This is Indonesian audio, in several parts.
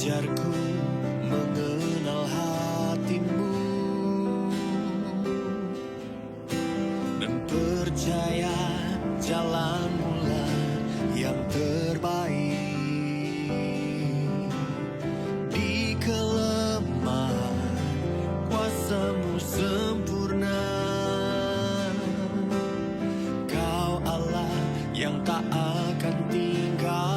Ajarku mengenal hatimu dan percaya jalanmu lah yang terbaik. Di kelemahan kuasamu sempurna. Kau Allah yang tak akan tinggalkan.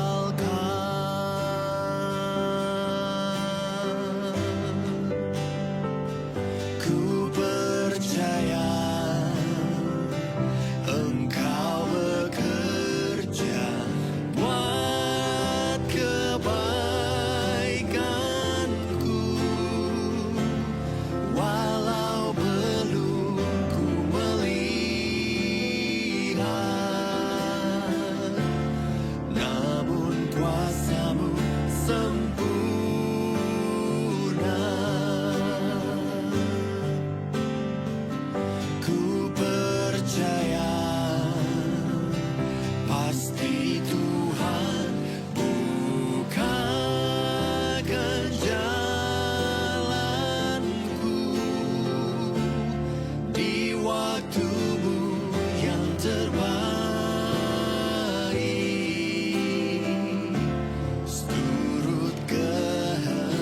Ku percaya Engkau bekerja buat kebaikanku, walau belum ku melihat, namun kuasamu sempurna. Ku percaya pasti Tuhan bukakan jalanku di waktumu yang terbaik, seturut kehendakmu.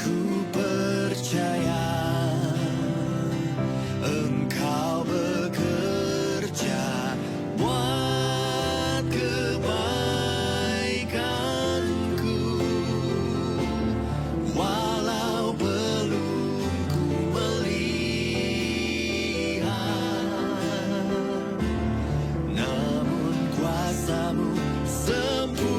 Ku percaya Engkau bekerja buat kebaikanku, walau belum ku melihat, namun kuasamu sempurna.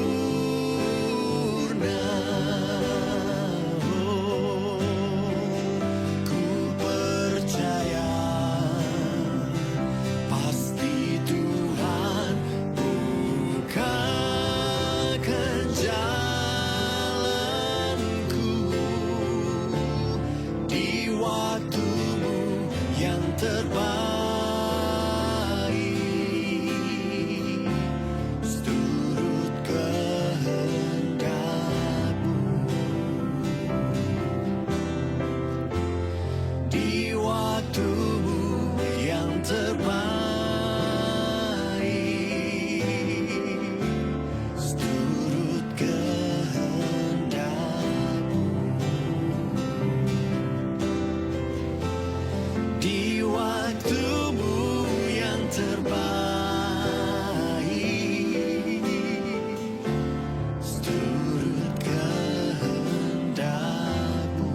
Ku percaya pasti Tuhan bukakan jalanku di waktumu yang terbaik, seturut kehendakmu. Di waktumu yang terbaik, seturut kehendakmu. Di waktumu yang terbaik, seturut kehendakmu.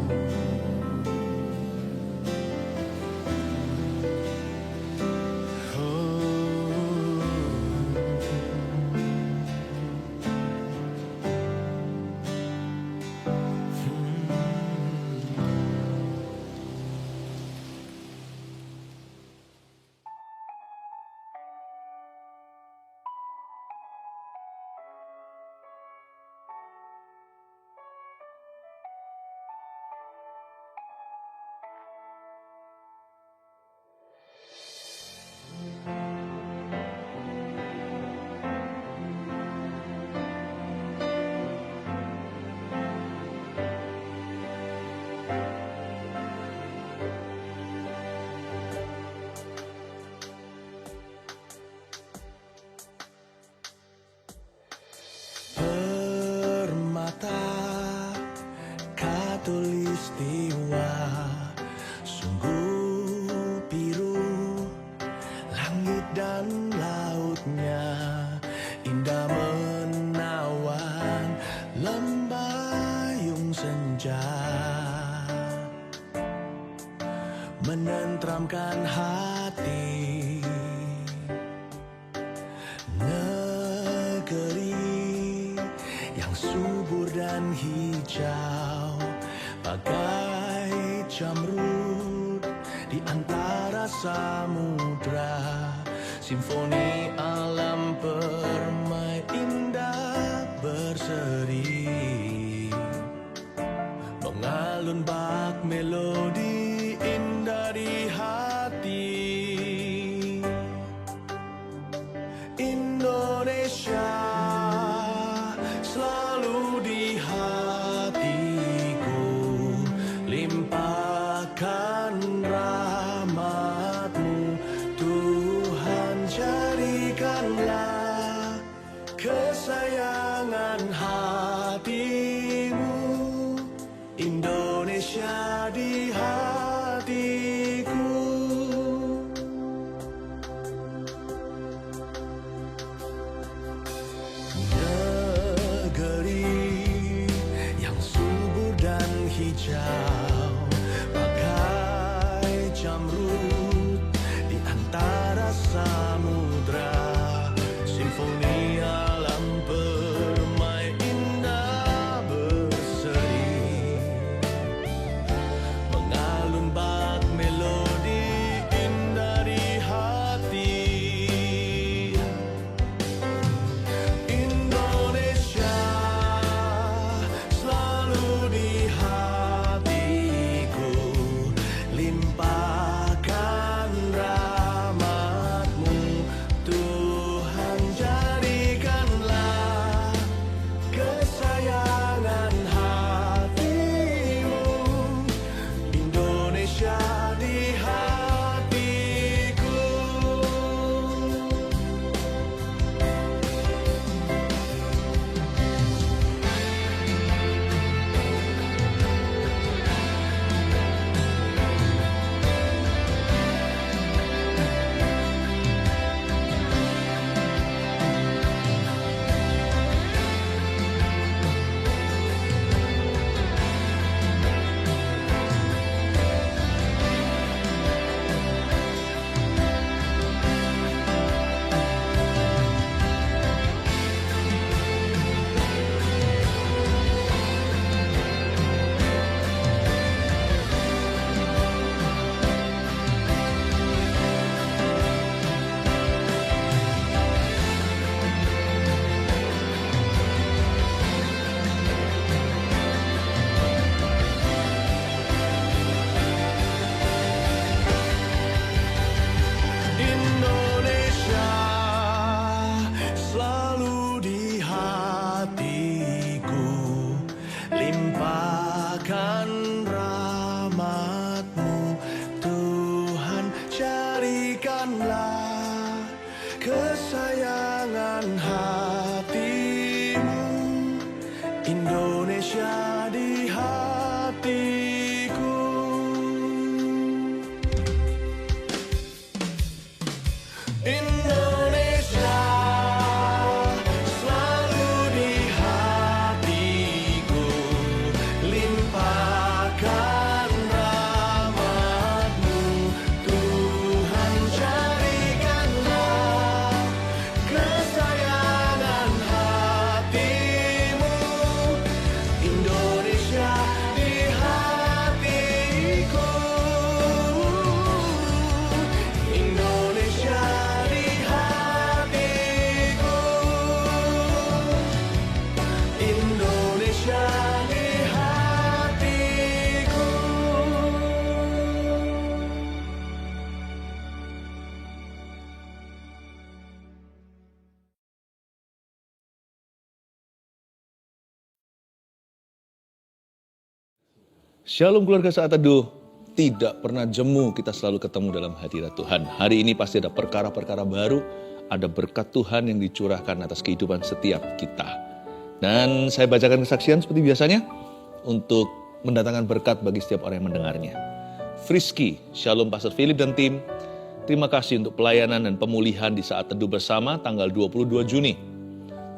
Permata khatulistiwa, sungguh biru langit dan lautnya, indah menawan lembayung senja, menenteramkan hati. Negeri yang subur dan hijau, bagai jamrud di antara samudra. Simfoni alam permai indah berseri, mengalun bak melodi indah di hati. samudra, simfoni alam permai indah berseri, mengalun bak melodi indah di hati. Indonesia selalu di hatiku, limpahkan rahmat-Mu Tuhan, jadikanlah kesayangan hati-Mu Indonesia di hatiku. Indonesia selalu di hatiku, limpahkan rahmat-Mu Tuhan, jadikanlah kesayangan hati-Mu Indonesia di hatiku. Indonesia selalu di hatiku, limpahkan rahmat-Mu Tuhan, jadikanlah kesayangan hati-Mu Indonesia di hatiku. Indonesia di hatiku. Indonesia di hatiku. Shalom keluarga Saat Teduh, tidak pernah jemu kita selalu ketemu dalam hadirat Tuhan. Hari ini pasti ada perkara-perkara baru, ada berkat Tuhan yang dicurahkan atas kehidupan setiap kita. Dan saya bacakan kesaksian seperti biasanya untuk mendatangkan berkat bagi setiap orang yang mendengarnya. Frisky, Shalom Pastor Philip dan tim, terima kasih untuk pelayanan dan pemulihan di Saat Teduh bersama tanggal 22 Juni.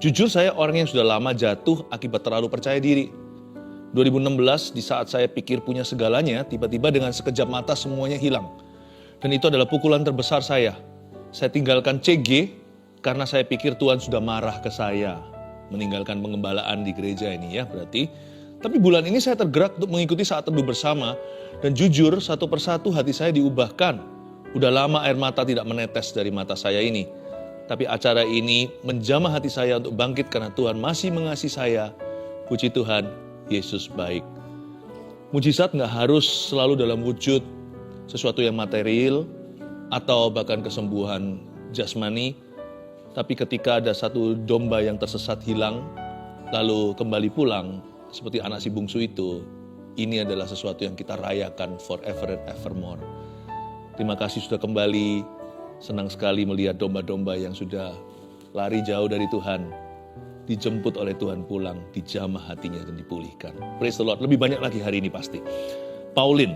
Jujur saya orang yang sudah lama jatuh akibat terlalu percaya diri. 2016 di saat saya pikir punya segalanya, tiba-tiba dengan sekejap mata semuanya hilang. Dan itu adalah pukulan terbesar saya. Saya tinggalkan CG karena saya pikir Tuhan sudah marah ke saya. Meninggalkan pengembalaan di gereja ini ya berarti. Tapi bulan ini saya tergerak untuk mengikuti Saat Teduh bersama. Dan jujur satu persatu hati saya diubahkan. Udah lama air mata tidak menetes dari mata saya ini. Tapi acara ini menjamah hati saya untuk bangkit karena Tuhan masih mengasihi saya. Puji Tuhan, Yesus baik. Mujizat nggak harus selalu dalam wujud sesuatu yang material atau bahkan kesembuhan jasmani. Tapi ketika ada satu domba yang tersesat hilang, lalu kembali pulang, seperti anak si bungsu itu, ini adalah sesuatu yang kita rayakan forever and evermore. Terima kasih sudah kembali, senang sekali melihat domba-domba yang sudah lari jauh dari Tuhan, dijemput oleh Tuhan pulang, dijamah hatinya dan dipulihkan. Praise the Lord, lebih banyak lagi hari ini pasti. Pauline,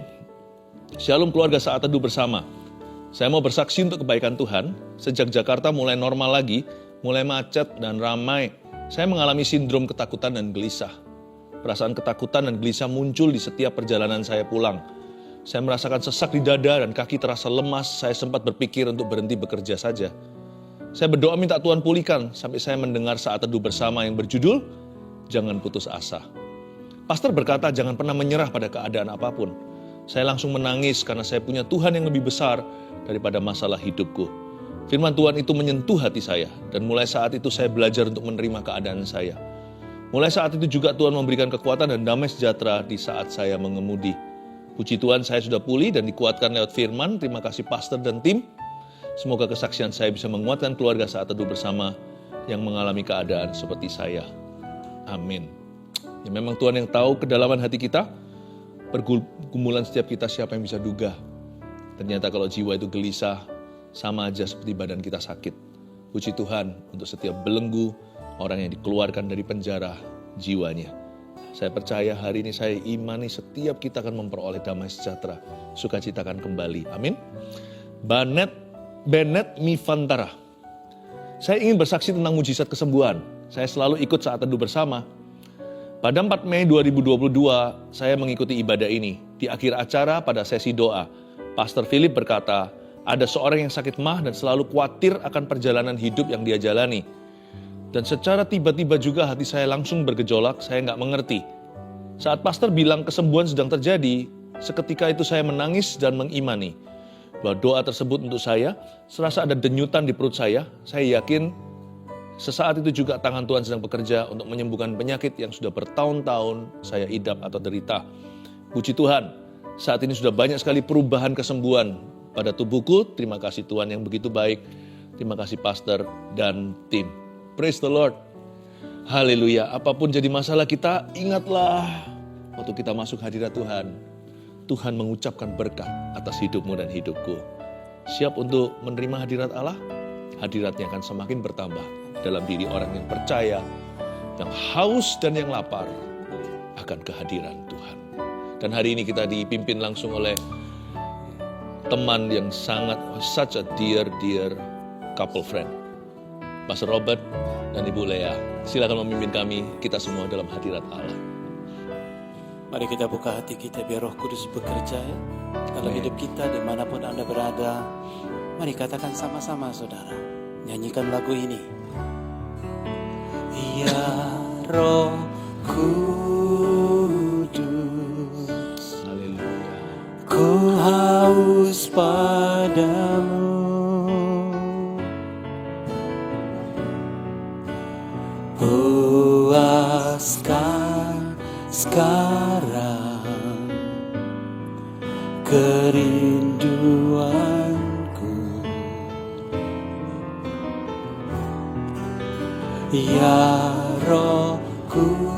Shalom keluarga Saat Teduh bersama. Saya mau bersaksi untuk kebaikan Tuhan, sejak Jakarta mulai normal lagi, mulai macet dan ramai, saya mengalami sindrom ketakutan dan gelisah. Perasaan ketakutan dan gelisah muncul di setiap perjalanan saya pulang. Saya merasakan sesak di dada dan kaki terasa lemas. Saya sempat berpikir untuk berhenti bekerja saja. Saya berdoa minta Tuhan pulihkan sampai saya mendengar saat teduh bersama yang berjudul Jangan Putus Asa. Pastor berkata jangan pernah menyerah pada keadaan apapun. Saya langsung menangis karena saya punya Tuhan yang lebih besar daripada masalah hidupku. Firman Tuhan itu menyentuh hati saya dan mulai saat itu saya belajar untuk menerima keadaan saya. Mulai saat itu juga Tuhan memberikan kekuatan dan damai sejahtera di saat saya mengemudi. Puji Tuhan saya sudah pulih dan dikuatkan lewat firman. Terima kasih pastor dan tim. Semoga kesaksian saya bisa menguatkan keluarga saat teduh bersama yang mengalami keadaan seperti saya. Amin. Ya memang Tuhan yang tahu kedalaman hati kita. Pergumulan setiap kita siapa yang bisa duga. Ternyata kalau jiwa itu gelisah, sama aja seperti badan kita sakit. Puji Tuhan untuk setiap belenggu orang yang dikeluarkan dari penjara jiwanya. Saya percaya hari ini saya imani setiap kita akan memperoleh damai sejahtera. Sukacita akan kembali. Amin. Bennett Mivantara. Saya ingin bersaksi tentang mujizat kesembuhan. Saya selalu ikut saat teduh bersama. Pada 4 Mei 2022, saya mengikuti ibadah ini. Di akhir acara pada sesi doa, Pastor Philip berkata, ada seorang yang sakit mah dan selalu khawatir akan perjalanan hidup yang dia jalani. Dan secara tiba-tiba juga hati saya langsung bergejolak, saya nggak mengerti. Saat pastor bilang kesembuhan sedang terjadi, seketika itu saya menangis dan mengimani bahwa doa tersebut untuk saya, serasa ada denyutan di perut saya yakin sesaat itu juga tangan Tuhan sedang bekerja untuk menyembuhkan penyakit yang sudah bertahun-tahun saya idap atau derita. Puji Tuhan, saat ini sudah banyak sekali perubahan kesembuhan pada tubuhku. Terima kasih Tuhan yang begitu baik. Terima kasih pastor dan tim. Praise the Lord. Haleluya. Apapun jadi masalah kita, ingatlah waktu kita masuk hadirat Tuhan. Tuhan mengucapkan berkat atas hidupmu dan hidupku. Siap untuk menerima hadirat Allah? Hadiratnya akan semakin bertambah dalam diri orang yang percaya, yang haus dan yang lapar akan kehadiran Tuhan. Dan hari ini kita dipimpin langsung oleh teman yang sangat, such a dear couple friend. Pastor Robert dan Ibu Lea, silakan memimpin kami, kita semua dalam hadirat Allah. Mari kita buka hati kita biar Roh Kudus bekerja ya. Dalam hidup kita dimanapun Anda berada. Mari katakan sama-sama saudara. Nyanyikan lagu ini. Ya Roh Kudus, Haleluya. ku haus padamu. Puaskan sekarang kerinduanku. Ya Roh Kudus,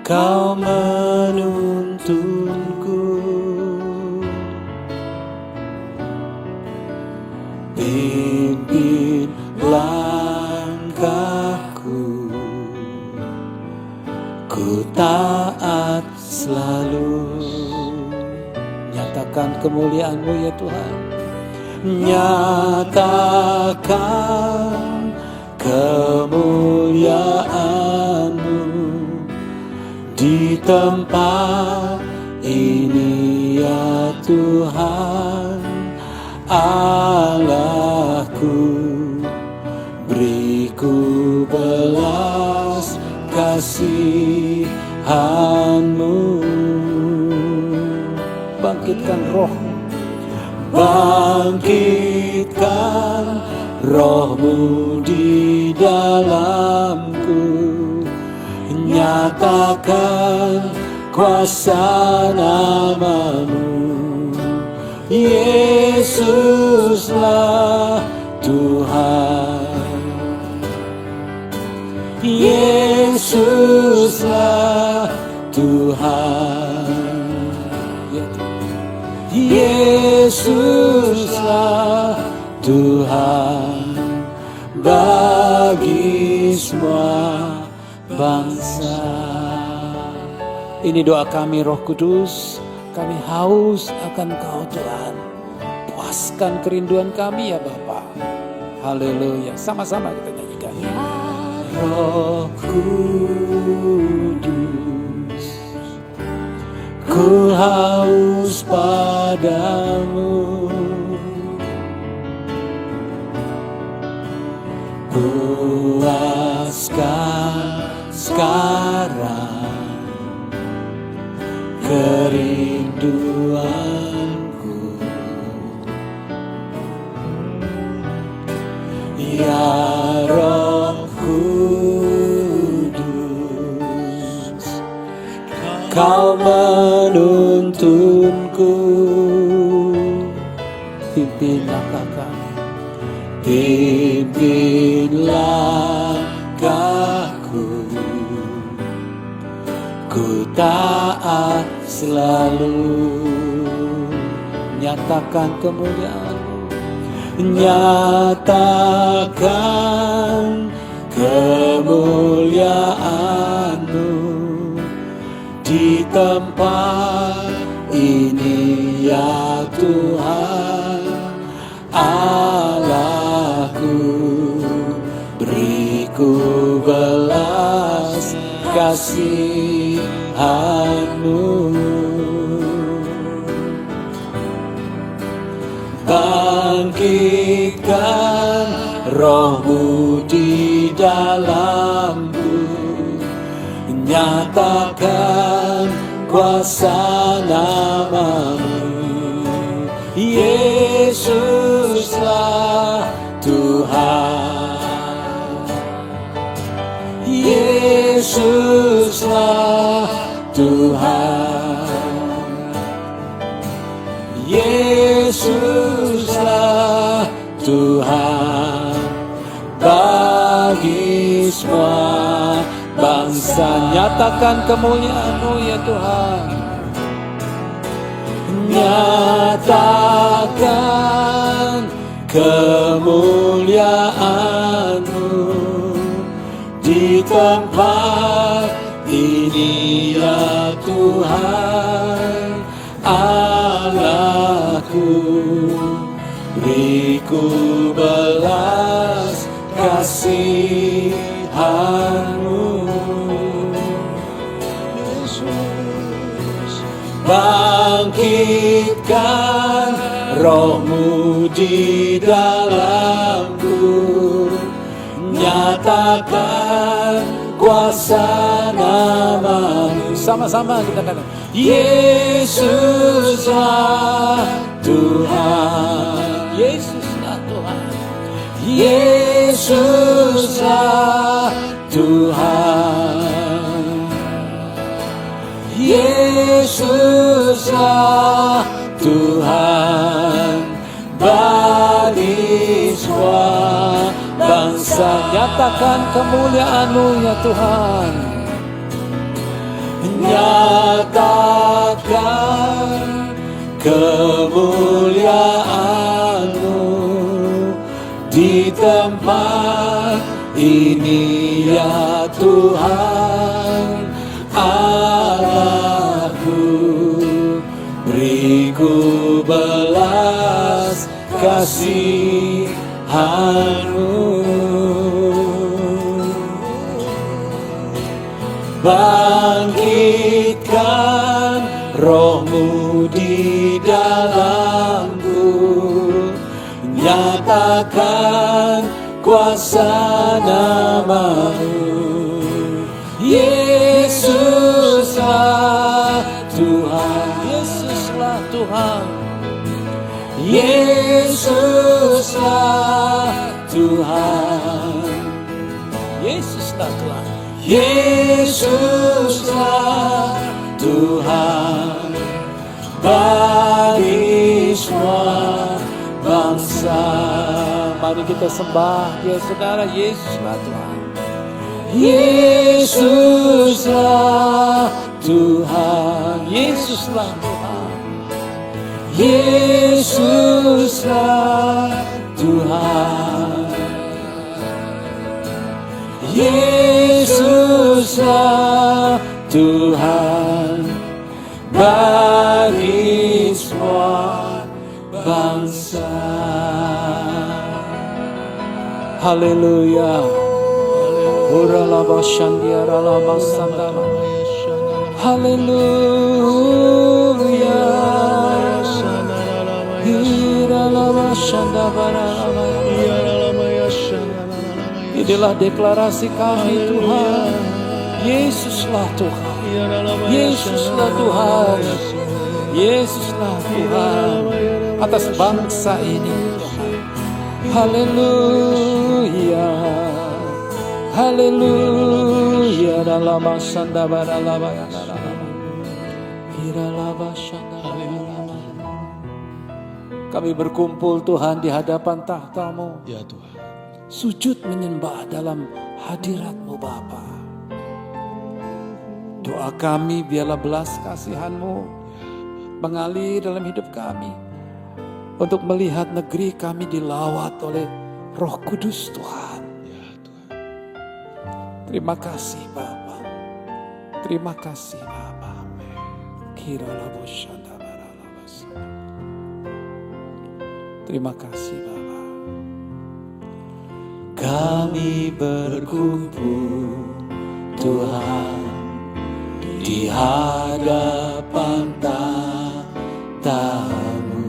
Kau menuntunku, pimpin langkahku, ku taat selalu. Nyatakan kemuliaan-Mu ya Tuhan. Nyatakan kemuliaan-Mu di tempat ini ya Tuhan. Allahku, beriku belas kasihan-Mu. Bangkitkan roh-Mu, bangkitkan roh-Mu di dalamku. Nyatakan kuasa nama-Mu. Yesuslah Tuhan, Yesuslah Tuhan, Yesuslah Tuhan bagi semua bangsa. Ini doa kami Roh Kudus. Kami haus akan Kau Tuhan. Puaskan kerinduan kami ya Bapa. Haleluya. Sama-sama kita nyanyikan. Ya Roh Kudus, ku haus padamu. Puaskan sekarang kerinduanku, ya Roh Kudus, Kau menuntunku. Pimpinlah kami, pimpinlah langkahku, ku taat selalu. Nyatakan kemuliaan-Mu, nyatakan kemuliaan-Mu di tempat ini ya Tuhan Allahku. Beriku belas kasihan-Mu, bangkitkan Roh-Mu di dalamku, nyatakan kuasa nama-Mu. Yesuslah Tuhan, Yesuslah Tuhan, Yesuslah Tuhan bagi semua bangsa. Nyatakan kemuliaan-Mu ya Tuhan, nyatakan kemuliaan-Mu di tempat ini ya Tuhan Allahku. Beriku belas kasihan-Mu, bangkitkan Roh-Mu di dalamku, nyatakan kuasa nama-Mu. Sama-sama kita katakan, Yesuslah Tuhan, Yesuslah Tuhan, Yesuslah Tuhan, Yesuslah Tuhan bagi semua bangsa. Nyatakan kemuliaan-Mu ya Tuhan, nyatakan kemuliaan-Mu di tempat ini ya Tuhan Allahku. Beriku belas kasihan-Mu, bangkitkan Roh-Mu di dalamku, nyatakan kuasa nama-Mu. Yesuslah Tuhan, Yesuslah Tuhan, Yesuslah Tuhan, Yesuslah Tuhan, Yesuslah Tuhan bagi semua bangsa. Mari kita sembah ya saudara, Yesuslah Tuhan, Yesuslah Tuhan, Yesuslah Tuhan, Yesuslah Tuhan, Yesuslah Tuhan bagi semua bangsa. Haleluya. Haleluya. Hiralama shandabaralama. Inilah deklarasi kami Tuhan. Yesuslah Tuhan. Yesuslah Tuhan. Yesuslah Tuhan atas bangsa ini Tuhan. Haleluya. Haleluya. Dalam shandabaralama. Hiralama shandabaralama. Kami berkumpul Tuhan di hadapan tahta-Mu. Ya Tuhan. Sujud menyembah dalam hadirat-Mu Bapa. Doa kami biarlah belas kasihan-Mu mengalir dalam hidup kami. Untuk melihat negeri kami dilawat oleh Roh Kudus Tuhan. Ya Tuhan. Terima kasih Bapa. Terima kasih Bapa. Terima kasih Bapa. Kami berkumpul Tuhan di hadapan tahta-Mu.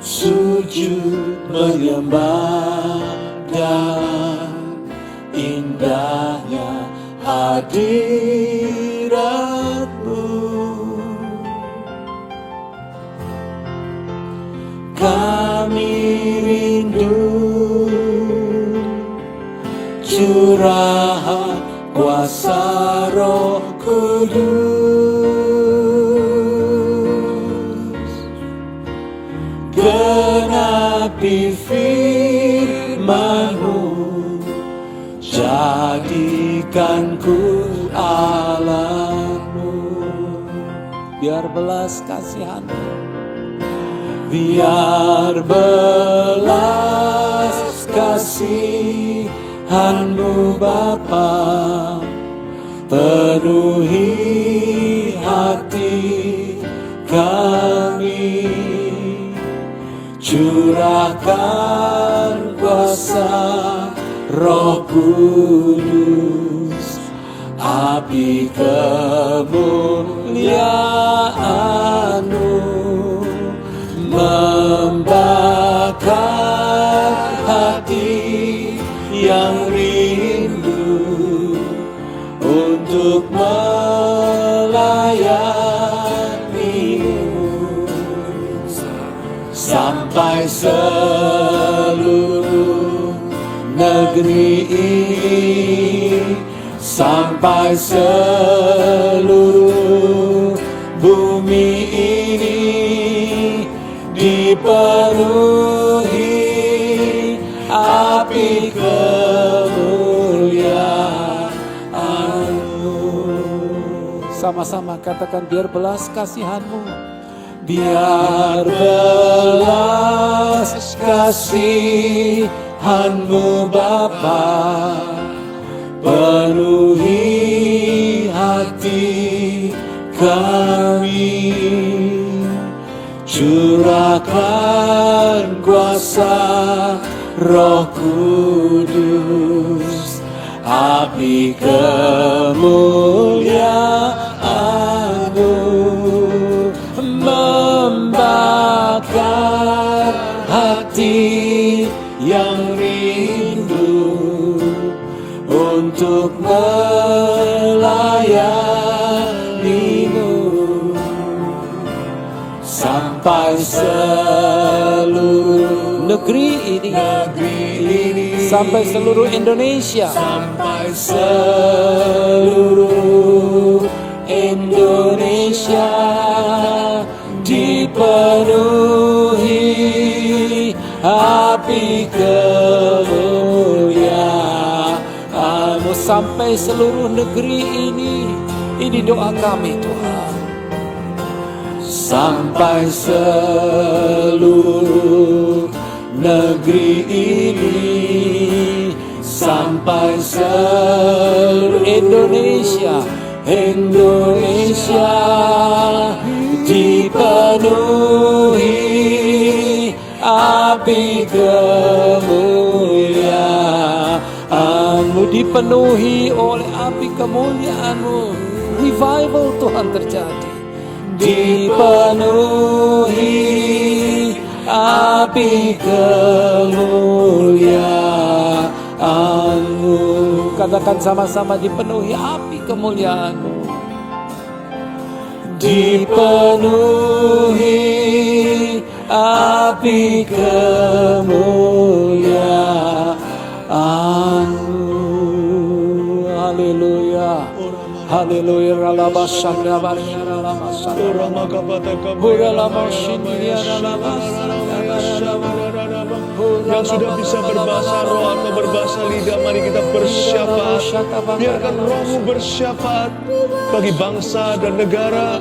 Sujud menyembah dan indahnya hadirat-Mu. Kami rindu curahan kuasa Roh Kudus. Genapi firman-Mu, jadikan ku alat-Mu. Biar belas kasihan-Mu, biar belas kasihan-Mu Bapa penuhi hati kami. Curahkan kuasa Roh Kudus, api kemuliaan-Mu membakar hati yang rindu untuk melayani-Mu. Sampai seluruh negeri ini, sampai seluruh bumi ini dipenuhi api kemuliaan-Mu. Sama-sama katakan, biar belas kasihan-Mu, biar belas kasihan-Mu Bapa penuhi hati kami. Curahkan kuasa Roh Kudus, api kemuliaan-Mu membakar hati yang rindu untuk melayani-Mu. Sampai seluruh negeri ini, sampai seluruh Indonesia, sampai seluruh Indonesia dipenuhi api kemuliaan-Mu. Sampai seluruh negeri ini doa kami Tuhan. Sampai seluruh negeri ini, sampai seluruh Indonesia dipenuhi api kemuliaan-Mu. dipenuhi oleh api kemuliaan-Mu. Revival Tuhan terjadi. Dipenuhi api kemuliaan-Mu. Katakan sama-sama, dipenuhi api kemuliaan-Mu. Dipenuhi api kemuliaan-Mu. Haleluya. Haleluya. Yang sudah bisa berbahasa roh atau berbahasa lidah, mari kita bersyafaat. Biarkan rohmu bersyafaat bagi bangsa dan negara,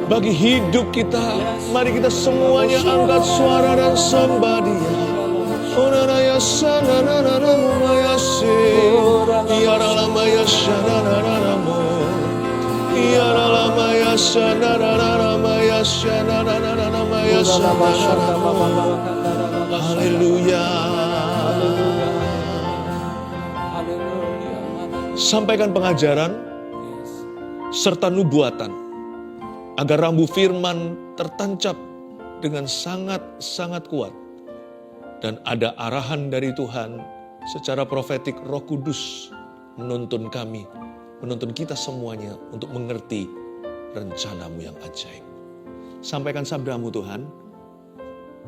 bagi hidup kita. Mari kita semuanya angkat suara dan sembah Dia. Onaraya sanananamaya se, yaralamaya sanananamo, yaralamaya sanananamaya sanananamaya sanananamo. Haleluya. Sampaikan pengajaran serta nubuatan agar rambu firman tertancap dengan sangat-sangat kuat. Dan ada arahan dari Tuhan secara profetik. Roh Kudus menuntun kami, menuntun kita semuanya untuk mengerti rencana-Mu yang ajaib. Sampaikan sabda-Mu Tuhan,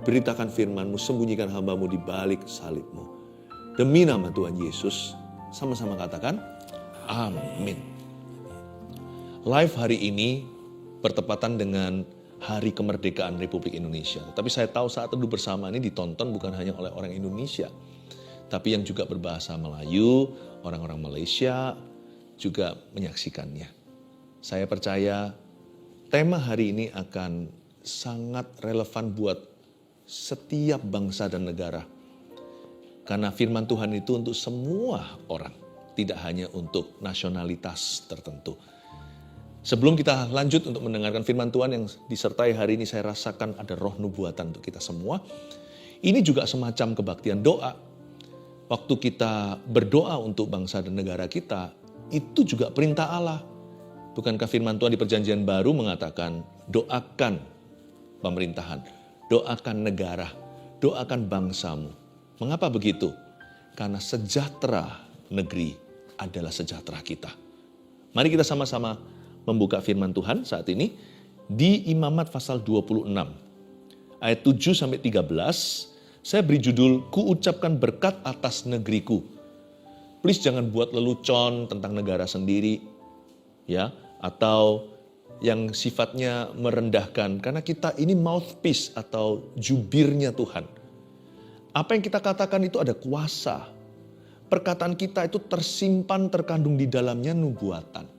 beritakan firman-Mu, sembunyikan hamba-Mu di balik salib-Mu. Demi nama Tuhan Yesus, sama-sama katakan, amin. Live hari ini bertepatan dengan Hari Kemerdekaan Republik Indonesia. Tapi saya tahu saat teduh bersama ini ditonton bukan hanya oleh orang Indonesia, tapi yang juga berbahasa Melayu, orang-orang Malaysia juga menyaksikannya. Saya percaya tema hari ini akan sangat relevan buat setiap bangsa dan negara. Karena firman Tuhan itu untuk semua orang, tidak hanya untuk nasionalitas tertentu. Sebelum kita lanjut untuk mendengarkan firman Tuhan yang disertai hari ini, saya rasakan ada roh nubuatan untuk kita semua. Ini juga semacam kebaktian doa. Waktu kita berdoa untuk bangsa dan negara kita, itu juga perintah Allah. Bukankah firman Tuhan di Perjanjian Baru mengatakan, doakan pemerintahan, doakan negara, doakan bangsamu. Mengapa begitu? Karena sejahtera negeri adalah sejahtera kita. Mari kita sama-sama membuka firman Tuhan saat ini di Imamat pasal 26 ayat 7-13. Saya beri judul, Ku ucapkan berkat atas negeriku. Please jangan buat lelucon tentang negara sendiri, ya, atau yang sifatnya merendahkan, karena kita ini mouthpiece atau jubirnya Tuhan. Apa yang kita katakan itu ada kuasa. Perkataan kita itu tersimpan, terkandung di dalamnya nubuatan.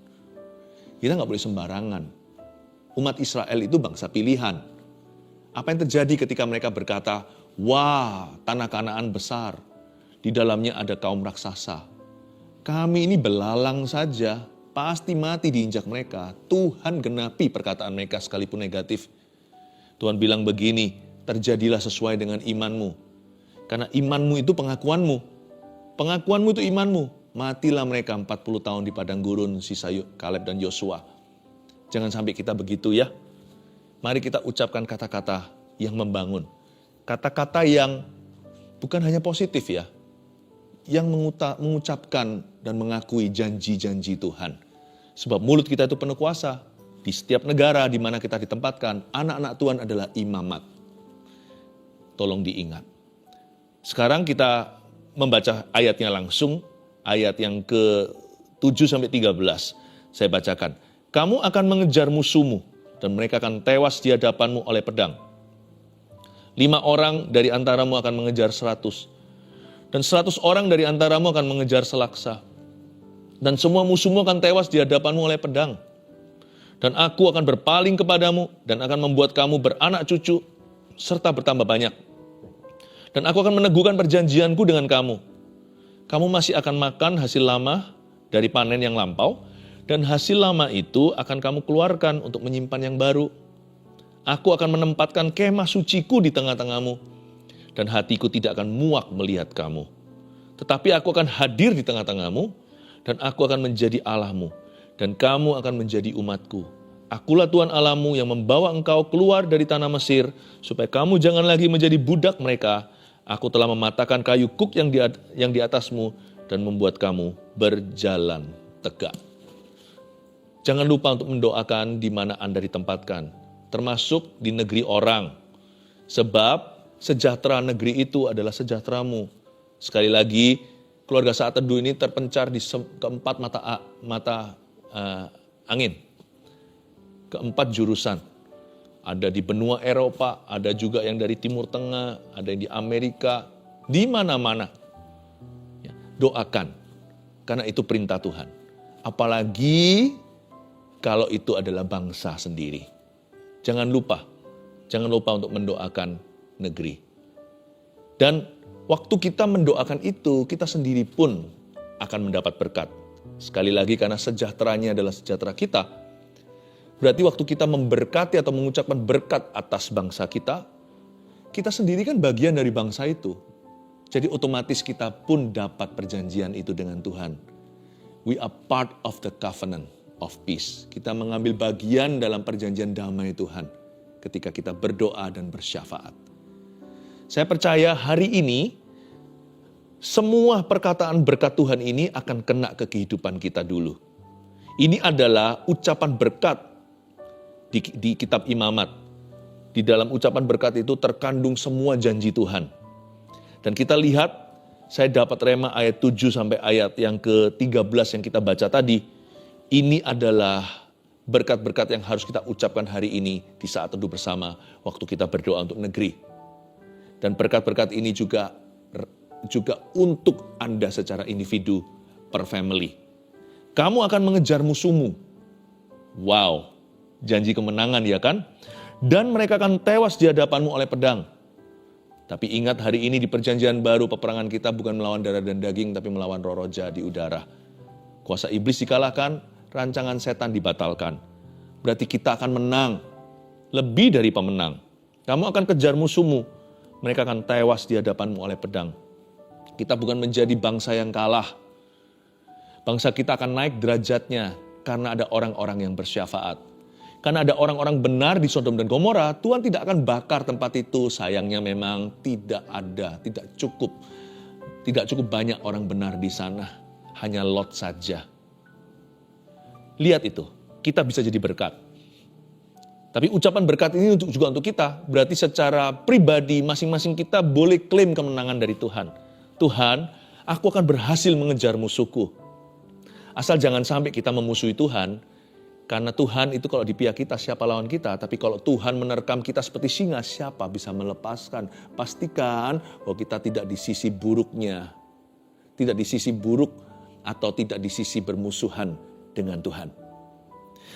Kita nggak boleh sembarangan. Umat Israel itu bangsa pilihan. Apa yang terjadi ketika mereka berkata, wah, tanah Kanaan besar, di dalamnya ada kaum raksasa. Kami ini belalang saja, pasti mati diinjak mereka. Tuhan genapi perkataan mereka sekalipun negatif. Tuhan bilang begini, terjadilah sesuai dengan imanmu. Karena imanmu itu pengakuanmu. Pengakuanmu itu imanmu. Matilah mereka 40 tahun di padang gurun, sisa Kaleb dan Yosua. Jangan sampai kita begitu ya. Mari kita ucapkan kata-kata yang membangun. Kata-kata yang bukan hanya positif ya. Yang mengucapkan dan mengakui janji-janji Tuhan. Sebab mulut kita itu penuh kuasa. Di setiap negara di mana kita ditempatkan, anak-anak Tuhan adalah imamat. Tolong diingat. Sekarang kita membaca ayatnya langsung. Ayat yang ke-7-13. Saya bacakan. Kamu akan mengejar musuhmu dan mereka akan tewas di hadapanmu oleh pedang. 5 orang dari antaramu akan mengejar 100. Dan 100 orang dari antaramu akan mengejar selaksa. Dan semua musuhmu akan tewas di hadapanmu oleh pedang. Dan aku akan berpaling kepadamu dan akan membuat kamu beranak cucu serta bertambah banyak. Dan aku akan meneguhkan perjanjianku dengan kamu. Kamu masih akan makan hasil lama dari panen yang lampau, dan hasil lama itu akan kamu keluarkan untuk menyimpan yang baru. Aku akan menempatkan kemah suciku di tengah-tengahmu, dan hatiku tidak akan muak melihat kamu. Tetapi aku akan hadir di tengah-tengahmu, dan aku akan menjadi Allahmu, dan kamu akan menjadi umatku. Akulah Tuhan Allahmu yang membawa engkau keluar dari tanah Mesir, supaya kamu jangan lagi menjadi budak mereka. Aku telah mematahkan kayu kuk yang di atasmu, dan membuat kamu berjalan tegak. Jangan lupa untuk mendoakan di mana Anda ditempatkan, termasuk di negeri orang. Sebab sejahtera negeri itu adalah sejahteramu. Sekali lagi, keluarga Saat Teduh ini terpencar di keempat mata angin. Keempat jurusan. Ada di benua Eropa, ada juga yang dari Timur Tengah, ada yang di Amerika, di mana-mana. Ya, doakan, karena itu perintah Tuhan. Apalagi kalau itu adalah bangsa sendiri. Jangan lupa untuk mendoakan negeri. Dan waktu kita mendoakan itu, kita sendiri pun akan mendapat berkat. Sekali lagi karena sejahteranya adalah sejahtera kita. Berarti waktu kita memberkati atau mengucapkan berkat atas bangsa kita sendiri kan bagian dari bangsa itu. Jadi otomatis kita pun dapat perjanjian itu dengan Tuhan. We are part of the covenant of peace. Kita mengambil bagian dalam perjanjian damai Tuhan ketika kita berdoa dan bersyafaat. Saya percaya hari ini semua perkataan berkat Tuhan ini akan kena ke kehidupan kita dulu. Ini adalah ucapan berkat di kitab Imamat. Di dalam ucapan berkat itu terkandung semua janji Tuhan. Dan kita lihat, saya dapat rema ayat 7 sampai ayat yang ke-13 yang kita baca tadi. Ini adalah berkat-berkat yang harus kita ucapkan hari ini di saat teduh bersama waktu kita berdoa untuk negeri. Dan berkat-berkat ini juga untuk Anda secara individu per family. Kamu akan mengejar musuhmu. Wow, janji kemenangan ya kan? Dan mereka akan tewas di hadapanmu oleh pedang. Tapi ingat hari ini di perjanjian baru peperangan kita bukan melawan darah dan daging tapi melawan roh-roh jahat di udara. Kuasa iblis dikalahkan, rancangan setan dibatalkan. Berarti kita akan menang. Lebih dari pemenang. Kamu akan kejar musuhmu. Mereka akan tewas di hadapanmu oleh pedang. Kita bukan menjadi bangsa yang kalah. Bangsa kita akan naik derajatnya karena ada orang-orang yang bersyafaat. Karena ada orang-orang benar di Sodom dan Gomora, Tuhan tidak akan bakar tempat itu. Sayangnya memang tidak cukup banyak orang benar di sana. Hanya Lot saja. Lihat itu, kita bisa jadi berkat. Tapi ucapan berkat ini juga untuk kita. Berarti secara pribadi masing-masing kita boleh klaim kemenangan dari Tuhan. Tuhan, aku akan berhasil mengejar musuhku. Asal jangan sampai kita memusuhi Tuhan. Karena Tuhan itu kalau di pihak kita siapa lawan kita. Tapi kalau Tuhan menerkam kita seperti singa, siapa bisa melepaskan. Pastikan bahwa kita tidak di sisi buruknya. Tidak di sisi buruk atau tidak di sisi bermusuhan dengan Tuhan.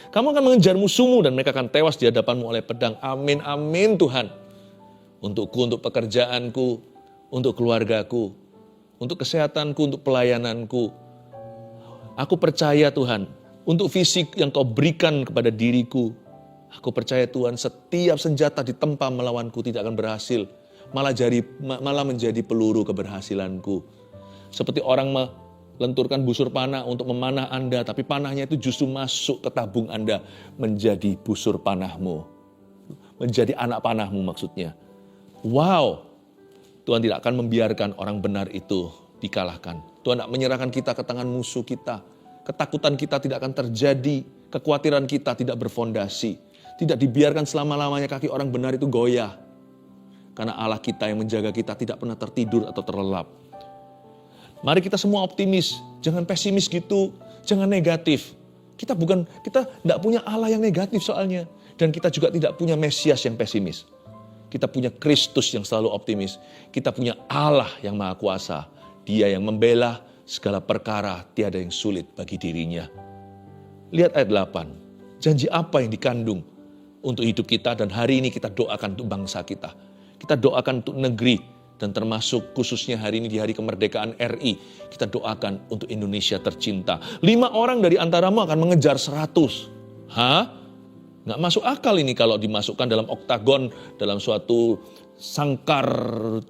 Kamu akan mengejar musuhmu dan mereka akan tewas di hadapanmu oleh pedang. Amin, amin Tuhan. Untukku, untuk pekerjaanku, untuk keluargaku, untuk kesehatanku, untuk pelayananku. Aku percaya Tuhan, untuk fisik yang kau berikan kepada diriku. Aku percaya Tuhan, setiap senjata ditempa melawanku tidak akan berhasil. Malah menjadi peluru keberhasilanku. Seperti orang lenturkan busur panah untuk memanah Anda, tapi panahnya itu justru masuk ke tabung Anda, menjadi busur panahmu. Menjadi anak panahmu maksudnya. Wow, Tuhan tidak akan membiarkan orang benar itu dikalahkan. Tuhan tidak menyerahkan kita ke tangan musuh kita. Ketakutan kita tidak akan terjadi, kekhawatiran kita tidak berfondasi. Tidak dibiarkan selama-lamanya kaki orang benar itu goyah. Karena Allah kita yang menjaga kita tidak pernah tertidur atau terlelap. Mari kita semua optimis, jangan pesimis gitu, jangan negatif. Kita tidak punya Allah yang negatif soalnya. Dan kita juga tidak punya Mesias yang pesimis. Kita punya Kristus yang selalu optimis. Kita punya Allah yang Maha Kuasa. Dia yang membela segala perkara, tiada yang sulit bagi dirinya. Lihat ayat 8, janji apa yang dikandung untuk hidup kita dan hari ini kita doakan untuk bangsa kita. Kita doakan untuk negeri. Dan termasuk khususnya hari ini di hari kemerdekaan RI, kita doakan untuk Indonesia tercinta. 5 orang dari antaramu akan mengejar 100. Hah? Nggak masuk akal ini kalau dimasukkan dalam oktagon, dalam suatu sangkar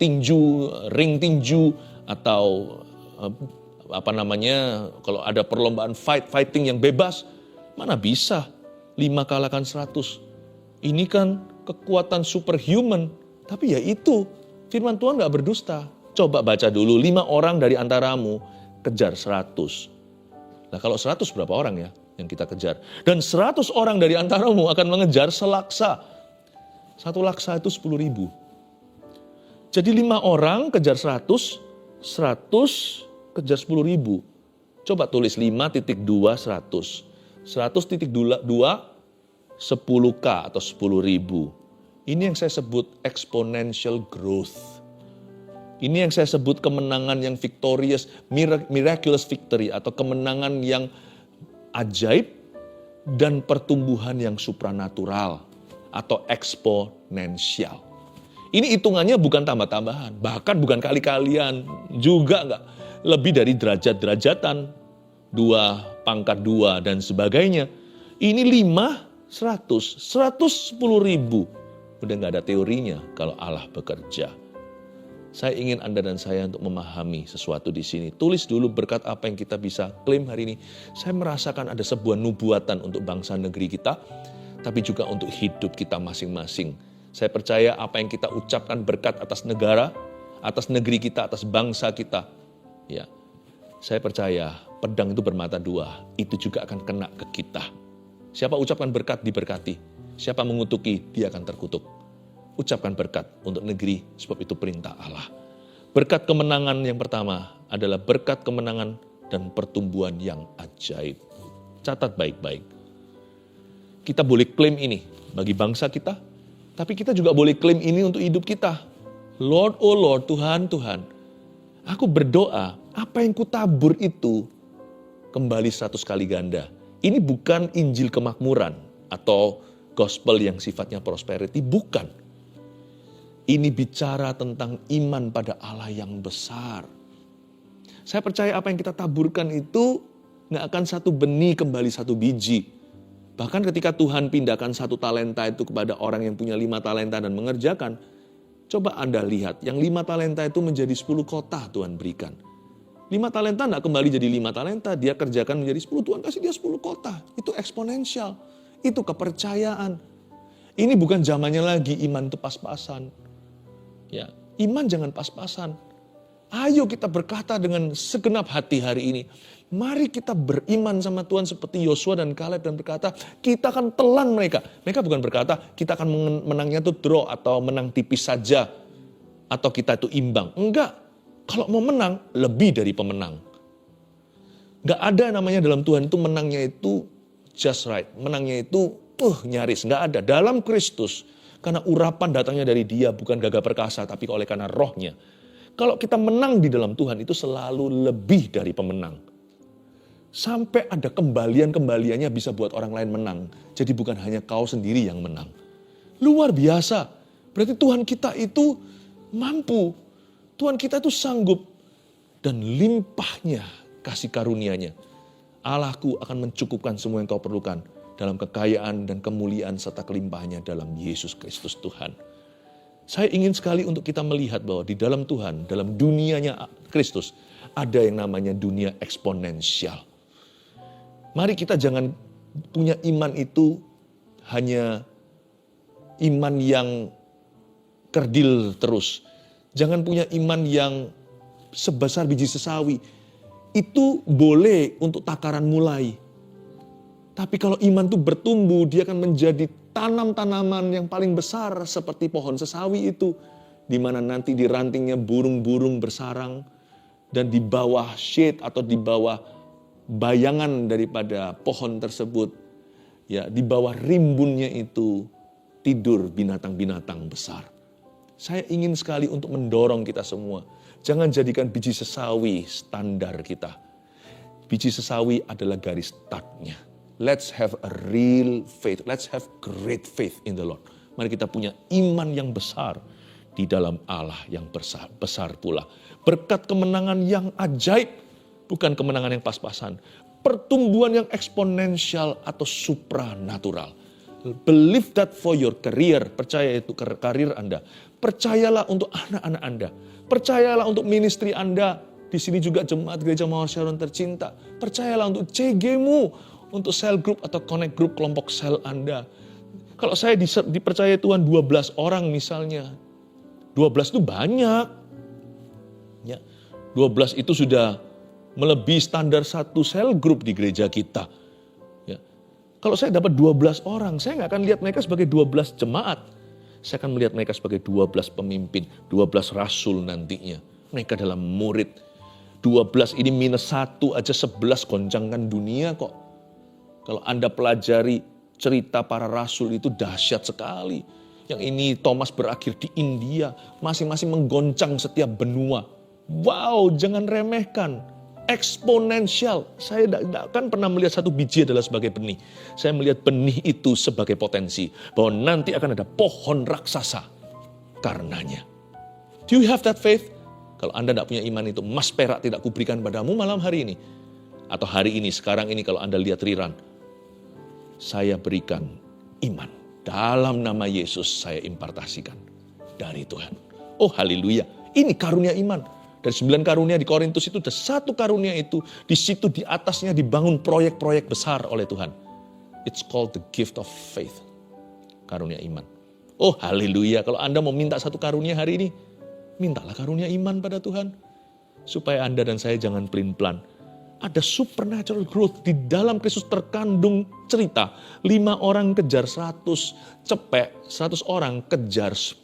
tinju, ring tinju, atau kalau ada perlombaan fighting yang bebas, mana bisa 5 kalahkan 100. Ini kan kekuatan superhuman. Tapi ya itu, firman Tuhan gak berdusta. Coba baca dulu, 5 orang dari antaramu kejar 100. Nah kalau 100 berapa orang ya yang kita kejar? Dan 100 orang dari antaramu akan mengejar selaksa. 1 laksa itu 10.000. Jadi 5 orang kejar 100, 100 kejar 10.000. Coba tulis 5.2 100. 100.2 10K atau 10.000. Ini yang saya sebut exponential growth. Ini yang saya sebut kemenangan yang victorious, miraculous victory atau kemenangan yang ajaib dan pertumbuhan yang supranatural atau eksponensial. Ini hitungannya bukan tambah-tambahan, bahkan bukan kali-kalian, juga enggak lebih dari derajat-derajatan, 2 pangkat 2 dan sebagainya. Ini 5, 100, 110.000. Udah enggak ada teorinya kalau Allah bekerja. Saya ingin Anda dan saya untuk memahami sesuatu di sini. Tulis dulu berkat apa yang kita bisa klaim hari ini. Saya merasakan ada sebuah nubuatan untuk bangsa negeri kita, tapi juga untuk hidup kita masing-masing. Saya percaya apa yang kita ucapkan berkat atas negara, atas negeri kita, atas bangsa kita. Ya, saya percaya pedang itu bermata 2, itu juga akan kena ke kita. Siapa ucapkan berkat diberkati, siapa mengutuki dia akan terkutuk. Ucapkan berkat untuk negeri sebab itu perintah Allah. Berkat kemenangan yang pertama adalah berkat kemenangan dan pertumbuhan yang ajaib. Catat baik-baik. Kita boleh klaim ini bagi bangsa kita, tapi kita juga boleh klaim ini untuk hidup kita. Lord, oh Lord, Tuhan, Tuhan, aku berdoa apa yang kutabur itu kembali 100 kali ganda. Ini bukan Injil kemakmuran atau gospel yang sifatnya prosperity, bukan. Ini bicara tentang iman pada Allah yang besar. Saya percaya apa yang kita taburkan itu gak akan 1 benih kembali 1 biji. Bahkan ketika Tuhan pindahkan 1 talenta itu kepada orang yang punya 5 talenta dan mengerjakan, coba Anda lihat, yang 5 talenta itu menjadi 10 kota Tuhan berikan. 5 talenta gak kembali jadi 5 talenta, dia kerjakan menjadi 10, Tuhan kasih dia 10 kota. Itu eksponensial, itu kepercayaan. Ini bukan zamannya lagi iman itu pas-pasan. Ya, iman jangan pas-pasan. Ayo kita berkata dengan segenap hati hari ini. Mari kita beriman sama Tuhan seperti Yosua dan Kaleb dan berkata, kita akan telan mereka. Mereka bukan berkata, kita akan menangnya itu draw atau menang tipis saja. Atau kita itu imbang. Enggak. Kalau mau menang, lebih dari pemenang. Enggak ada namanya dalam Tuhan itu menangnya itu just right. Menangnya itu nyaris. Enggak ada. Dalam Kristus, karena urapan datangnya dari Dia, bukan gagah perkasa, tapi oleh karena rohnya. Kalau kita menang di dalam Tuhan, itu selalu lebih dari pemenang. Sampai ada kembaliannya bisa buat orang lain menang. Jadi bukan hanya kau sendiri yang menang. Luar biasa. Berarti Tuhan kita itu mampu. Tuhan kita itu sanggup. Dan limpahnya kasih karunia-Nya. Allahku akan mencukupkan semua yang kau perlukan dalam kekayaan dan kemuliaan serta kelimpahannya dalam Yesus Kristus Tuhan. Saya ingin sekali untuk kita melihat bahwa di dalam Tuhan, dalam dunianya Kristus, ada yang namanya dunia eksponensial. Mari kita jangan punya iman itu hanya iman yang kerdil terus. Jangan punya iman yang sebesar biji sesawi. Itu boleh untuk takaran mulai. Tapi kalau iman itu bertumbuh, dia akan menjadi tanam-tanaman yang paling besar seperti pohon sesawi itu. Di mana nanti di rantingnya burung-burung bersarang. Dan di bawah shade atau di bawah bayangan daripada pohon tersebut. Ya, di bawah rimbunnya itu tidur binatang-binatang besar. Saya ingin sekali untuk mendorong kita semua. Jangan jadikan biji sesawi standar kita. Biji sesawi adalah garis startnya. Let's have a real faith. Let's have great faith in the Lord. Mari kita punya iman yang besar di dalam Allah yang besar pula. Berkat kemenangan yang ajaib, bukan kemenangan yang pas-pasan. Pertumbuhan yang eksponensial atau supranatural. Believe that for your career. Percaya itu karir Anda. Percayalah untuk anak-anak Anda. Percayalah untuk ministry Anda. Di sini juga jemaat Gereja Mawar Sharon tercinta. Percayalah untuk CG-mu, untuk sel group atau connect group kelompok sel Anda. Kalau saya dipercaya Tuhan 12 orang misalnya. 12 itu banyak. Ya, 12 itu sudah melebihi standar satu sel group di gereja kita. Ya. Kalau saya dapat 12 orang, saya nggak akan lihat mereka sebagai 12 jemaat. Saya akan melihat mereka sebagai 12 pemimpin, 12 rasul nantinya. Mereka adalah murid. 12 ini minus 1 aja 11 goncangkan dunia kok. Kalau Anda pelajari cerita para rasul itu dahsyat sekali. Yang ini Thomas berakhir di India, masing-masing menggoncang setiap benua. Wow, jangan remehkan. Eksponensial. Saya tidak akan pernah melihat satu biji adalah sebagai benih. Saya melihat benih itu sebagai potensi. Bahwa nanti akan ada pohon raksasa karenanya. Do you have that faith? Kalau Anda tidak punya iman itu, emas perak tidak kuberikan padamu malam hari ini. Atau hari ini, sekarang ini kalau Anda lihat rerun. Saya berikan iman. Dalam nama Yesus saya impartasikan dari Tuhan. Oh haleluya, ini karunia iman. Dari 9 karunia di Korintus itu ada 1 karunia itu. Di situ di atasnya dibangun proyek-proyek besar oleh Tuhan. It's called the gift of faith. Karunia iman. Oh haleluya, kalau Anda mau minta 1 karunia hari ini, mintalah karunia iman pada Tuhan. Supaya Anda dan saya jangan pelin-pelan. Ada supernatural growth di dalam Kristus terkandung cerita. 5 orang kejar 100 cepek, 100 orang kejar 10.000.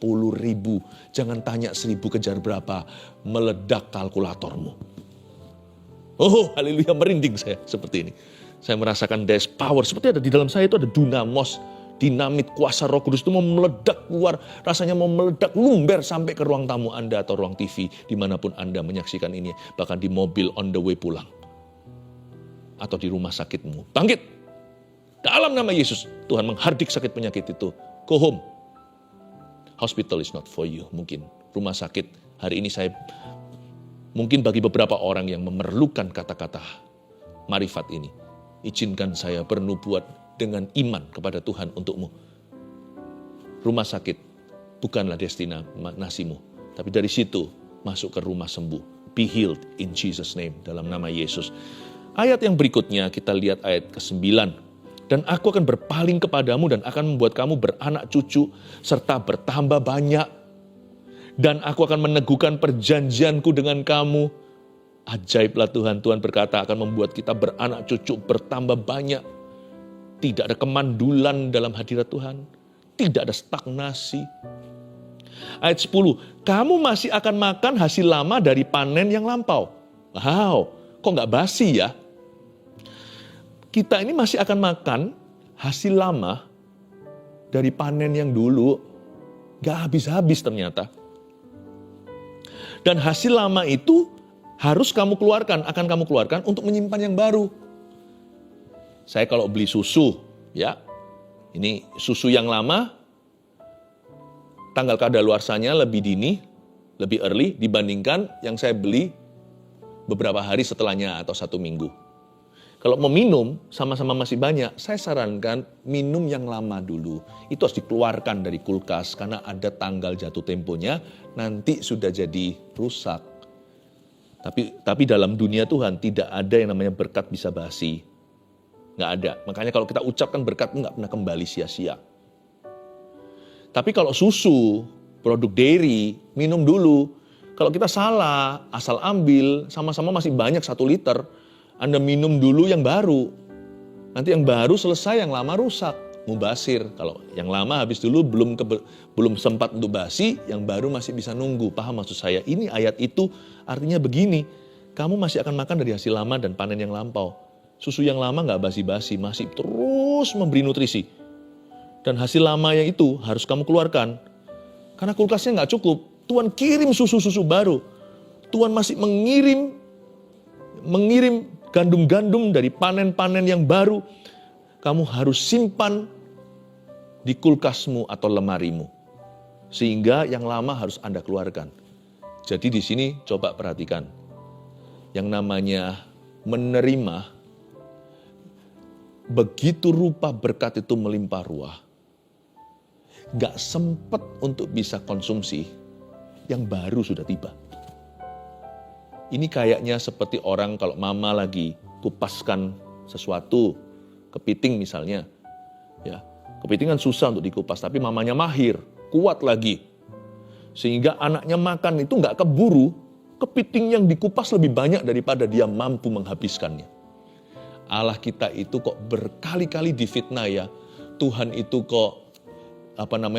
Jangan tanya 1.000 kejar berapa, meledak kalkulatormu. Oh haleluya, merinding saya seperti ini. Saya merasakan there's power, seperti ada di dalam saya itu ada dunamos. Dinamit kuasa Roh Kudus itu mau meledak keluar, rasanya mau meledak lumber sampai ke ruang tamu Anda atau ruang TV dimanapun Anda menyaksikan ini, bahkan di mobil on the way pulang atau di rumah sakitmu. Bangkit dalam nama Yesus. Tuhan menghardik sakit penyakit itu. Go home. Hospital is not for you. Mungkin rumah sakit hari ini saya mungkin bagi beberapa orang yang memerlukan kata-kata marifat ini, izinkan saya bernubuat dengan iman kepada Tuhan untukmu. Rumah sakit bukanlah destinasimu, tapi dari situ masuk ke rumah sembuh. Be healed in Jesus name, dalam nama Yesus. Ayat yang berikutnya kita lihat ayat ke-9. Dan aku akan berpaling kepadamu dan akan membuat kamu beranak cucu serta bertambah banyak. Dan aku akan meneguhkan perjanjianku dengan kamu. Ajaiblah Tuhan, Tuhan berkata akan membuat kita beranak cucu bertambah banyak. Tidak ada kemandulan dalam hadirat Tuhan. Tidak ada stagnasi. Ayat 10, kamu masih akan makan hasil lama dari panen yang lampau. Wow, kok gak basi ya? Kita ini masih akan makan hasil lama dari panen yang dulu. Gak habis-habis ternyata. Dan hasil lama itu harus kamu keluarkan, akan kamu keluarkan untuk menyimpan yang baru. Saya kalau beli susu, ya, ini susu yang lama, tanggal kadaluarsanya lebih dini, lebih early dibandingkan yang saya beli beberapa hari setelahnya atau 1 minggu. Kalau mau minum, sama-sama masih banyak, saya sarankan minum yang lama dulu. Itu harus dikeluarkan dari kulkas karena ada tanggal jatuh temponya, nanti sudah jadi rusak. Tapi dalam dunia Tuhan tidak ada yang namanya berkat bisa basi. Nggak ada. Makanya kalau kita ucapkan berkat nggak pernah kembali sia-sia. Tapi kalau susu, produk dairy, minum dulu. Kalau kita salah, asal ambil, sama-sama masih banyak 1 liter, Anda minum dulu yang baru. Nanti yang baru selesai, yang lama rusak. Mubasir. Kalau yang lama habis dulu belum sempat untuk basi, yang baru masih bisa nunggu. Paham maksud saya? Ini ayat itu artinya begini. Kamu masih akan makan dari hasil lama dan panen yang lampau. Susu yang lama gak basi-basi, masih terus memberi nutrisi. Dan hasil lama yang itu harus kamu keluarkan. Karena kulkasnya gak cukup. Tuhan kirim susu-susu baru. Tuhan masih mengirim gandum-gandum dari panen-panen yang baru. Kamu harus simpan di kulkasmu atau lemarimu. Sehingga yang lama harus Anda keluarkan. Jadi di sini coba perhatikan. Yang namanya menerima, begitu rupa berkat itu melimpah ruah. Gak sempet untuk bisa konsumsi, yang baru sudah tiba. Ini kayaknya seperti orang kalau mama lagi kupaskan sesuatu, kepiting misalnya. Ya, kepiting kan susah untuk dikupas, tapi mamanya mahir, kuat lagi. Sehingga anaknya makan itu nggak keburu, kepiting yang dikupas lebih banyak daripada dia mampu menghabiskannya. Allah kita itu kok berkali-kali difitnah ya. Tuhan itu kok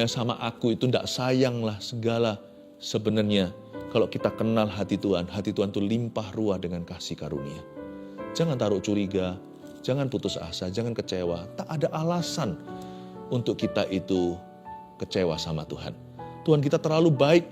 sama aku itu nggak sayang lah segala. Sebenarnya kalau kita kenal hati Tuhan itu limpah ruah dengan kasih karunia. Jangan taruh curiga, jangan putus asa, jangan kecewa. Tak ada alasan untuk kita itu kecewa sama Tuhan. Tuhan kita terlalu baik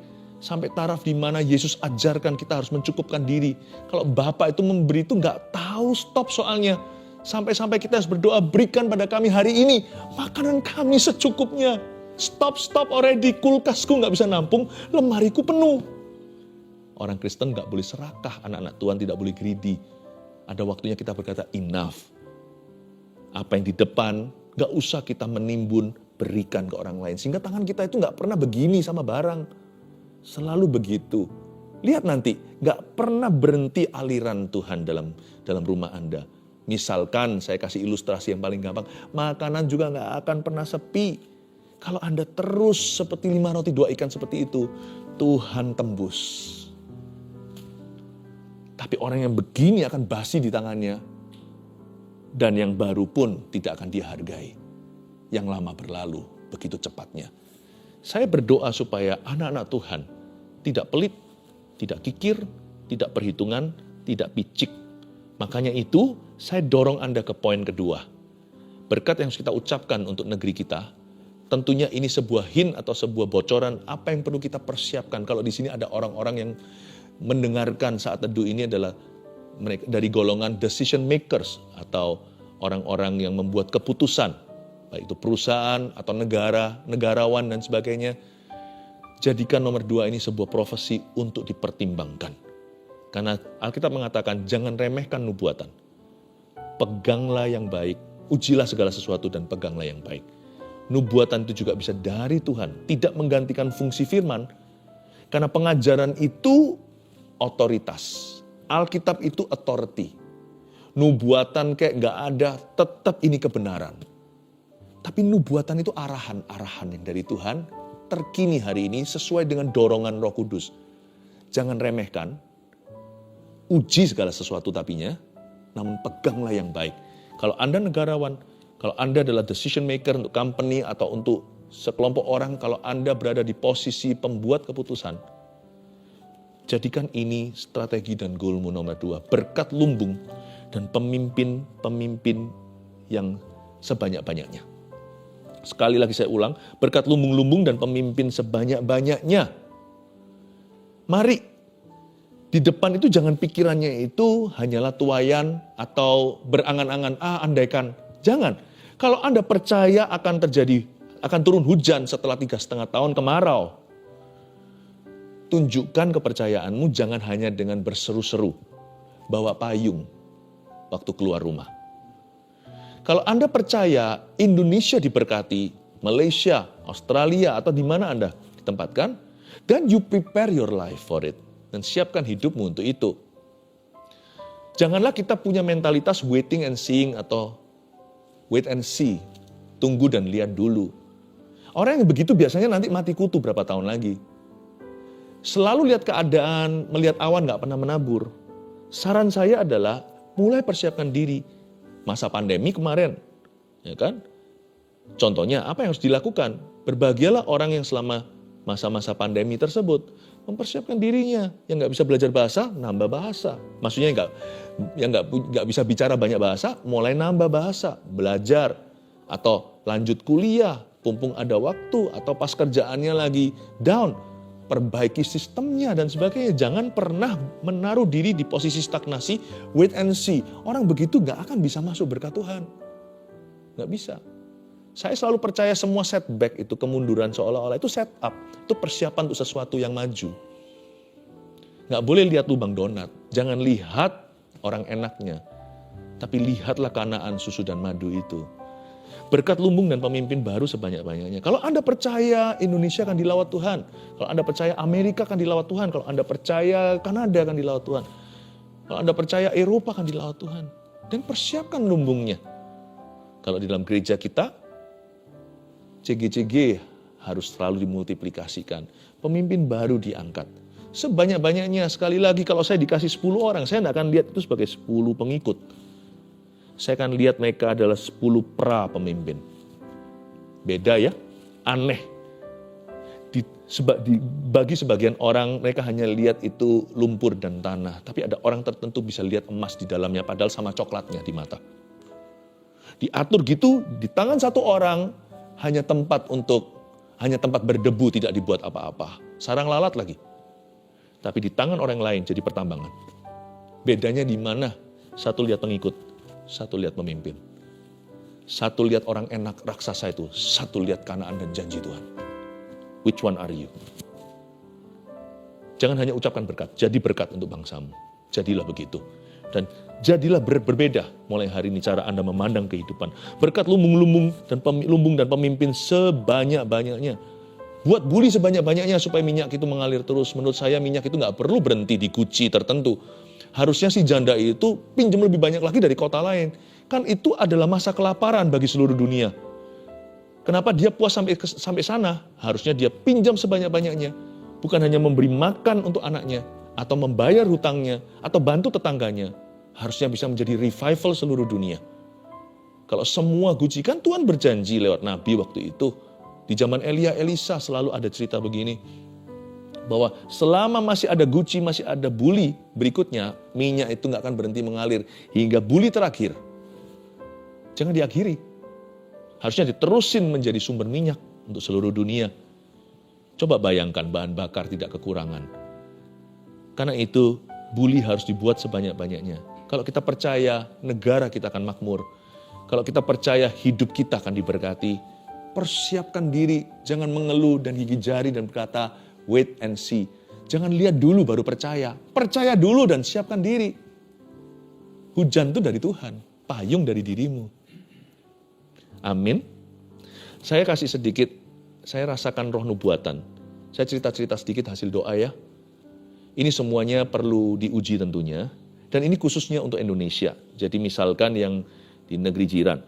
sampai taraf di mana Yesus ajarkan kita harus mencukupkan diri. Kalau Bapa itu memberi itu nggak tahu stop soalnya. Sampai-sampai kita harus berdoa, berikan pada kami hari ini makanan kami secukupnya. Stop already, kulkasku nggak bisa nampung, lemariku penuh. Orang Kristen nggak boleh serakah, anak-anak Tuhan tidak boleh greedy. Ada waktunya kita berkata enough. Apa yang di depan, nggak usah kita menimbun, berikan ke orang lain. Sehingga tangan kita itu nggak pernah begini sama barang. Selalu begitu. Lihat nanti, nggak pernah berhenti aliran Tuhan dalam rumah Anda. Misalkan, saya kasih ilustrasi yang paling gampang, makanan juga nggak akan pernah sepi. Kalau Anda terus seperti 5 roti 2 ikan seperti itu, Tuhan tembus. Tapi orang yang begini akan basi di tangannya. Dan yang baru pun tidak akan dihargai. Yang lama berlalu begitu cepatnya. Saya berdoa supaya anak-anak Tuhan tidak pelit, tidak kikir, tidak perhitungan, tidak picik. Makanya itu saya dorong Anda ke poin kedua. Berkat yang harus kita ucapkan untuk negeri kita, tentunya ini sebuah hint atau sebuah bocoran apa yang perlu kita persiapkan. Kalau di sini ada orang-orang yang mendengarkan saat teduh ini adalah mereka dari golongan decision makers atau orang-orang yang membuat keputusan, baik itu perusahaan atau negara, negarawan dan sebagainya. Jadikan nomor 2 ini sebuah profesi untuk dipertimbangkan. Karena Alkitab mengatakan jangan remehkan nubuatan. Peganglah yang baik, ujilah segala sesuatu dan peganglah yang baik. Nubuatan itu juga bisa dari Tuhan, tidak menggantikan fungsi firman. Karena pengajaran itu otoritas. Alkitab itu authority. Nubuatan kayak gak ada, tetap ini kebenaran. Tapi nubuatan itu arahan-arahan yang dari Tuhan, terkini hari ini sesuai dengan dorongan Roh Kudus. Jangan remehkan, uji segala sesuatu tapinya, namun peganglah yang baik. Kalau Anda negarawan, kalau Anda adalah decision maker untuk company atau untuk sekelompok orang, kalau Anda berada di posisi pembuat keputusan, jadikan ini strategi dan goalmu nomor 2. Berkat lumbung dan pemimpin-pemimpin yang sebanyak-banyaknya. Sekali lagi saya ulang, berkat lumbung-lumbung dan pemimpin sebanyak-banyaknya. Mari, di depan itu jangan pikirannya itu hanyalah tuayan atau berangan-angan, andaikan. Jangan. Kalau Anda percaya akan turun hujan setelah 3,5 tahun kemarau, tunjukkan kepercayaanmu jangan hanya dengan berseru-seru, bawa payung waktu keluar rumah. Kalau Anda percaya Indonesia diberkati, Malaysia, Australia, atau di mana Anda ditempatkan, dan you prepare your life for it, dan siapkan hidupmu untuk itu. Janganlah kita punya mentalitas waiting and seeing atau wait and see, tunggu dan lihat dulu. Orang yang begitu biasanya nanti mati kutu berapa tahun lagi. Selalu lihat keadaan, melihat awan gak pernah menabur. Saran saya adalah mulai persiapkan diri. Masa pandemi kemarin, ya kan? Contohnya apa yang harus dilakukan? Berbahagialah orang yang selama masa-masa pandemi tersebut mempersiapkan dirinya. Yang nggak bisa belajar bahasa, nambah bahasa. Maksudnya yang nggak bisa bicara banyak bahasa, mulai nambah bahasa, belajar atau lanjut kuliah, mumpung ada waktu atau pas kerjaannya lagi down. Perbaiki sistemnya dan sebagainya. Jangan pernah menaruh diri di posisi stagnasi, wait and see. Orang begitu gak akan bisa masuk berkat Tuhan. Gak bisa. Saya selalu percaya semua setback itu, kemunduran seolah-olah itu setup. Itu persiapan untuk sesuatu yang maju. Gak boleh lihat lubang donat. Jangan lihat orang enaknya. Tapi lihatlah Kanaan susu dan madu itu. Berkat lumbung dan pemimpin baru sebanyak-banyaknya. Kalau Anda percaya Indonesia akan dilawat Tuhan. Kalau Anda percaya Amerika akan dilawat Tuhan. Kalau Anda percaya Kanada akan dilawat Tuhan. Kalau Anda percaya, Eropa akan dilaut Tuhan. Dan persiapkan lumbungnya. Kalau di dalam gereja kita, CG-CG harus selalu dimultiplikasikan. Pemimpin baru diangkat. Sebanyak-banyaknya, sekali lagi kalau saya dikasih 10 orang, saya tidak akan lihat itu sebagai 10 pengikut. Saya akan lihat mereka adalah 10 pra pemimpin. Beda ya, aneh. Bagi sebagian orang, mereka hanya lihat itu lumpur dan tanah. Tapi ada orang tertentu bisa lihat emas di dalamnya, padahal sama coklatnya di mata. Diatur gitu, di tangan satu orang, hanya tempat berdebu, tidak dibuat apa-apa. Sarang lalat lagi. Tapi di tangan orang lain jadi pertambangan. Bedanya di mana? Satu lihat pengikut, satu lihat pemimpin. Satu lihat orang enak raksasa itu, satu lihat Kanaan dan janji Tuhan. Which one are you? Jangan hanya ucapkan berkat, jadi berkat untuk bangsamu. Jadilah begitu. Dan jadilah berbeda mulai hari ini cara Anda memandang kehidupan. Berkat lumbung dan pemimpin sebanyak-banyaknya. Buat buli sebanyak-banyaknya supaya minyak itu mengalir terus. Menurut saya minyak itu nggak perlu berhenti di guci tertentu. Harusnya si janda itu pinjam lebih banyak lagi dari kota lain. Kan itu adalah masa kelaparan bagi seluruh dunia. Kenapa dia puas sampai sana? Harusnya dia pinjam sebanyak-banyaknya. Bukan hanya memberi makan untuk anaknya, atau membayar hutangnya, atau bantu tetangganya. Harusnya bisa menjadi revival seluruh dunia. Kalau semua guci, kan Tuhan berjanji lewat Nabi waktu itu. Di zaman Elia, Elisa selalu ada cerita begini. Bahwa selama masih ada guci, masih ada buli berikutnya, minyak itu gak akan berhenti mengalir. Hingga buli terakhir. Jangan diakhiri. Harusnya diterusin menjadi sumber minyak untuk seluruh dunia. Coba bayangkan bahan bakar tidak kekurangan. Karena itu, buli harus dibuat sebanyak-banyaknya. Kalau kita percaya, negara kita akan makmur. Kalau kita percaya, hidup kita akan diberkati. Persiapkan diri, jangan mengeluh dan gigi jari dan berkata, wait and see. Jangan lihat dulu baru percaya. Percaya dulu dan siapkan diri. Hujan itu dari Tuhan, payung dari dirimu. Amin. Saya kasih sedikit, saya rasakan roh nubuatan. Saya cerita-cerita sedikit hasil doa ya. Ini semuanya perlu diuji tentunya. Dan ini khususnya untuk Indonesia. Jadi misalkan yang di negeri jiran.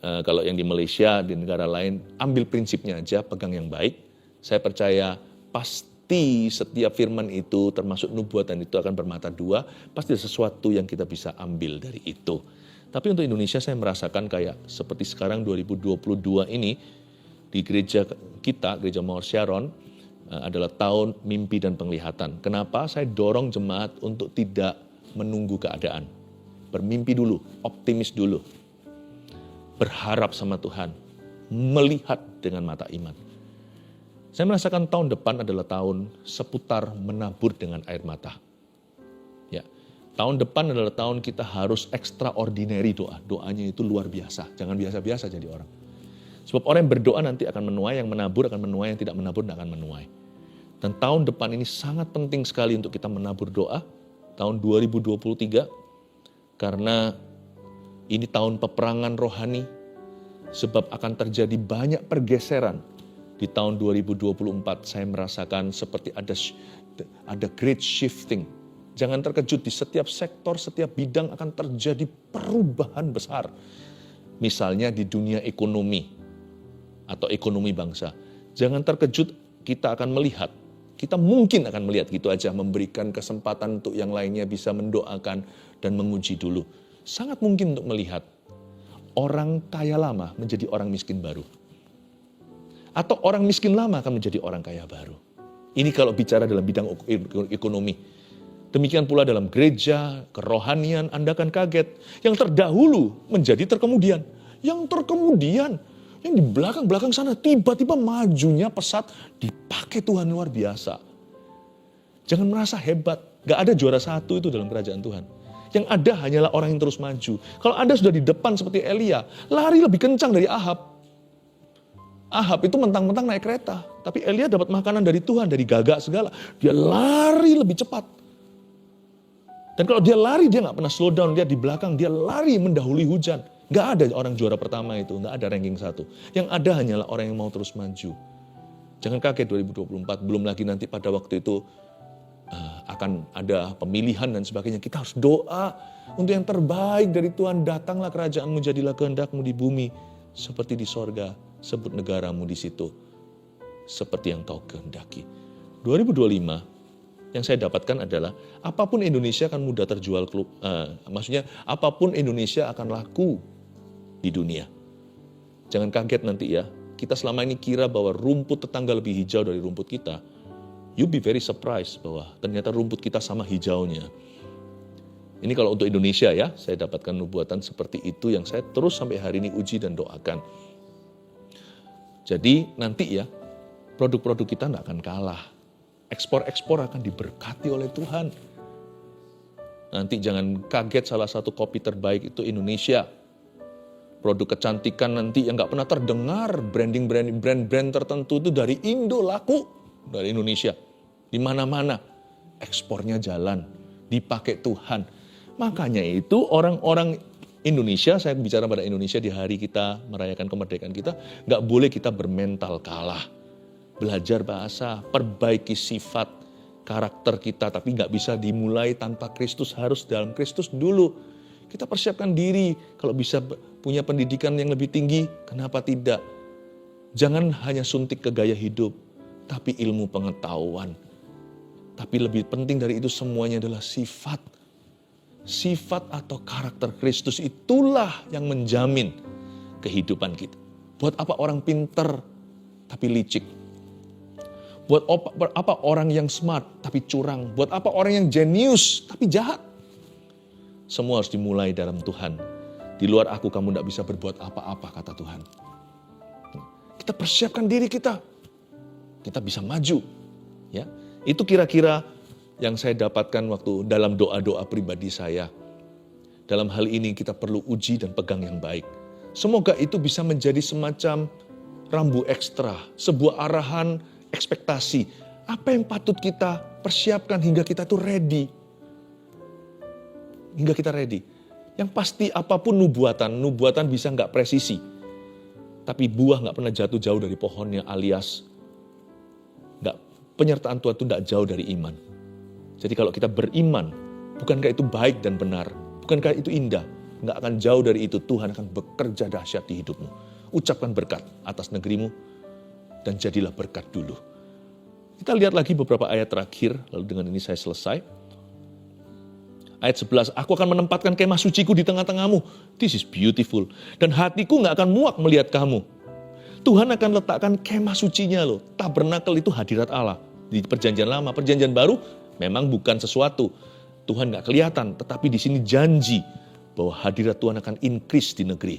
Kalau yang di Malaysia, di negara lain, ambil prinsipnya aja, pegang yang baik. Saya percaya pasti setiap firman itu, termasuk nubuatan itu akan bermata dua. Pasti ada sesuatu yang kita bisa ambil dari itu. Tapi untuk Indonesia saya merasakan kayak seperti sekarang 2022 ini di gereja kita, Gereja Mawar Sharon, adalah tahun mimpi dan penglihatan. Kenapa? Saya dorong jemaat untuk tidak menunggu keadaan. Bermimpi dulu, optimis dulu. Berharap sama Tuhan, melihat dengan mata iman. Saya merasakan tahun depan adalah tahun seputar menabur dengan air mata. Ya. Tahun depan adalah tahun kita harus extraordinary doa. Doanya itu luar biasa. Jangan biasa-biasa jadi orang. Sebab orang yang berdoa nanti akan menuai, yang menabur akan menuai, yang tidak menabur tidak akan menuai. Dan tahun depan ini sangat penting sekali untuk kita menabur doa. Tahun 2023. Karena ini tahun peperangan rohani. Sebab akan terjadi banyak pergeseran. Di tahun 2024 saya merasakan seperti ada great shifting. Jangan terkejut, di setiap sektor, setiap bidang akan terjadi perubahan besar. Misalnya di dunia ekonomi atau ekonomi bangsa. Jangan terkejut, kita akan melihat. Kita mungkin akan melihat gitu aja, memberikan kesempatan untuk yang lainnya bisa mendoakan dan menguji dulu. Sangat mungkin untuk melihat orang kaya lama menjadi orang miskin baru. Atau orang miskin lama akan menjadi orang kaya baru. Ini kalau bicara dalam bidang ekonomi. Demikian pula dalam gereja, kerohanian, Anda akan kaget. Yang terdahulu menjadi terkemudian. Yang terkemudian, yang di belakang-belakang sana tiba-tiba majunya pesat dipakai Tuhan luar biasa. Jangan merasa hebat. Gak ada juara satu itu dalam kerajaan Tuhan. Yang ada hanyalah orang yang terus maju. Kalau Anda sudah di depan seperti Elia, lari lebih kencang dari Ahab. Ahab itu mentang-mentang naik kereta. Tapi Elia dapat makanan dari Tuhan, dari gagak segala. Dia lari lebih cepat. Dan kalau dia lari, dia gak pernah slow down. Lihat di belakang, dia lari mendahului hujan. Gak ada orang juara pertama itu, gak ada ranking 1. Yang ada hanyalah orang yang mau terus maju. Jangan kaget 2024, belum lagi nanti pada waktu itu akan ada pemilihan dan sebagainya. Kita harus doa untuk yang terbaik dari Tuhan. Datanglah kerajaan-Mu, jadilah kehendak-Mu di bumi seperti di sorga. Sebut negara-Mu di situ seperti yang Kau kehendaki. 2025 yang saya dapatkan adalah apapun Indonesia akan mudah terjual, maksudnya apapun Indonesia akan laku di dunia. Jangan kaget nanti ya, kita selama ini kira bahwa rumput tetangga lebih hijau dari rumput kita. You'll be very surprised bahwa ternyata rumput kita sama hijaunya. Ini kalau untuk Indonesia ya, saya dapatkan nubuatan seperti itu yang saya terus sampai hari ini uji dan doakan. Jadi nanti ya, produk-produk kita tidak akan kalah. Ekspor-ekspor akan diberkati oleh Tuhan. Nanti jangan kaget salah satu kopi terbaik itu Indonesia. Produk kecantikan nanti yang nggak pernah terdengar, brand-brand tertentu itu dari Indo laku, dari Indonesia. Di mana-mana ekspornya jalan, dipakai Tuhan. Makanya itu orang-orang Indonesia, saya bicara pada Indonesia di hari kita merayakan kemerdekaan kita, nggak boleh kita bermental kalah. Belajar bahasa, perbaiki sifat, karakter kita, tapi nggak bisa dimulai tanpa Kristus, harus dalam Kristus dulu. Kita persiapkan diri, kalau bisa punya pendidikan yang lebih tinggi, kenapa tidak? Jangan hanya suntik ke gaya hidup, tapi ilmu pengetahuan. Tapi lebih penting dari itu semuanya adalah sifat. Sifat atau karakter Kristus itulah yang menjamin kehidupan kita. Buat apa orang pinter tapi licik? Buat apa orang yang smart tapi curang? Buat apa orang yang jenius tapi jahat? Semua harus dimulai dalam Tuhan. Di luar aku kamu tidak bisa berbuat apa-apa, kata Tuhan. Kita persiapkan diri kita. Kita bisa maju. Ya, itu kira-kira yang saya dapatkan waktu dalam doa-doa pribadi saya. Dalam hal ini kita perlu uji dan pegang yang baik. Semoga itu bisa menjadi semacam rambu ekstra, sebuah arahan, ekspektasi. Apa yang patut kita persiapkan hingga kita tuh ready. Hingga kita ready. Yang pasti apapun nubuatan bisa nggak presisi. Tapi buah nggak pernah jatuh jauh dari pohonnya, alias penyertaan Tuhan itu nggak jauh dari iman. Jadi kalau kita beriman, bukankah itu baik dan benar? Bukankah itu indah? Nggak akan jauh dari itu. Tuhan akan bekerja dahsyat di hidupmu. Ucapkan berkat atas negerimu dan jadilah berkat dulu. Kita lihat lagi beberapa ayat terakhir, lalu dengan ini saya selesai. Ayat 11, aku akan menempatkan kemah suciku di tengah-tengahmu. This is beautiful. Dan hatiku nggak akan muak melihat kamu. Tuhan akan letakkan kemah sucinya loh. Tabernakel itu hadirat Allah. Di perjanjian lama, perjanjian baru memang bukan sesuatu. Tuhan gak kelihatan, tetapi di sini janji bahwa hadirat Tuhan akan increase di negeri.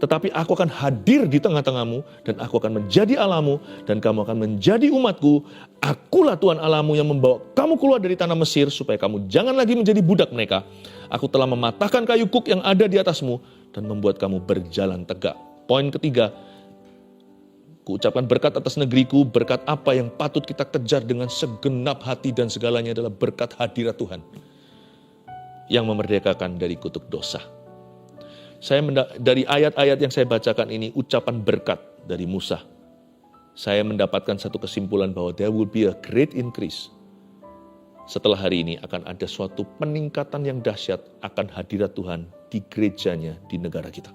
Tetapi aku akan hadir di tengah-tengahmu dan aku akan menjadi Allahmu dan kamu akan menjadi umatku. Akulah Tuhan Allahmu yang membawa kamu keluar dari tanah Mesir supaya kamu jangan lagi menjadi budak mereka. Aku telah mematahkan kayu kuk yang ada di atasmu dan membuat kamu berjalan tegak. Poin ketiga, kuucapkan berkat atas negeriku, berkat apa yang patut kita kejar dengan segenap hati dan segalanya adalah berkat hadirat Tuhan yang memerdekakan dari kutuk dosa. Dari ayat-ayat yang saya bacakan ini, ucapan berkat dari Musa, saya mendapatkan satu kesimpulan bahwa there will be a great increase. Setelah hari ini akan ada suatu peningkatan yang dahsyat akan hadirat Tuhan di gerejanya di negara kita.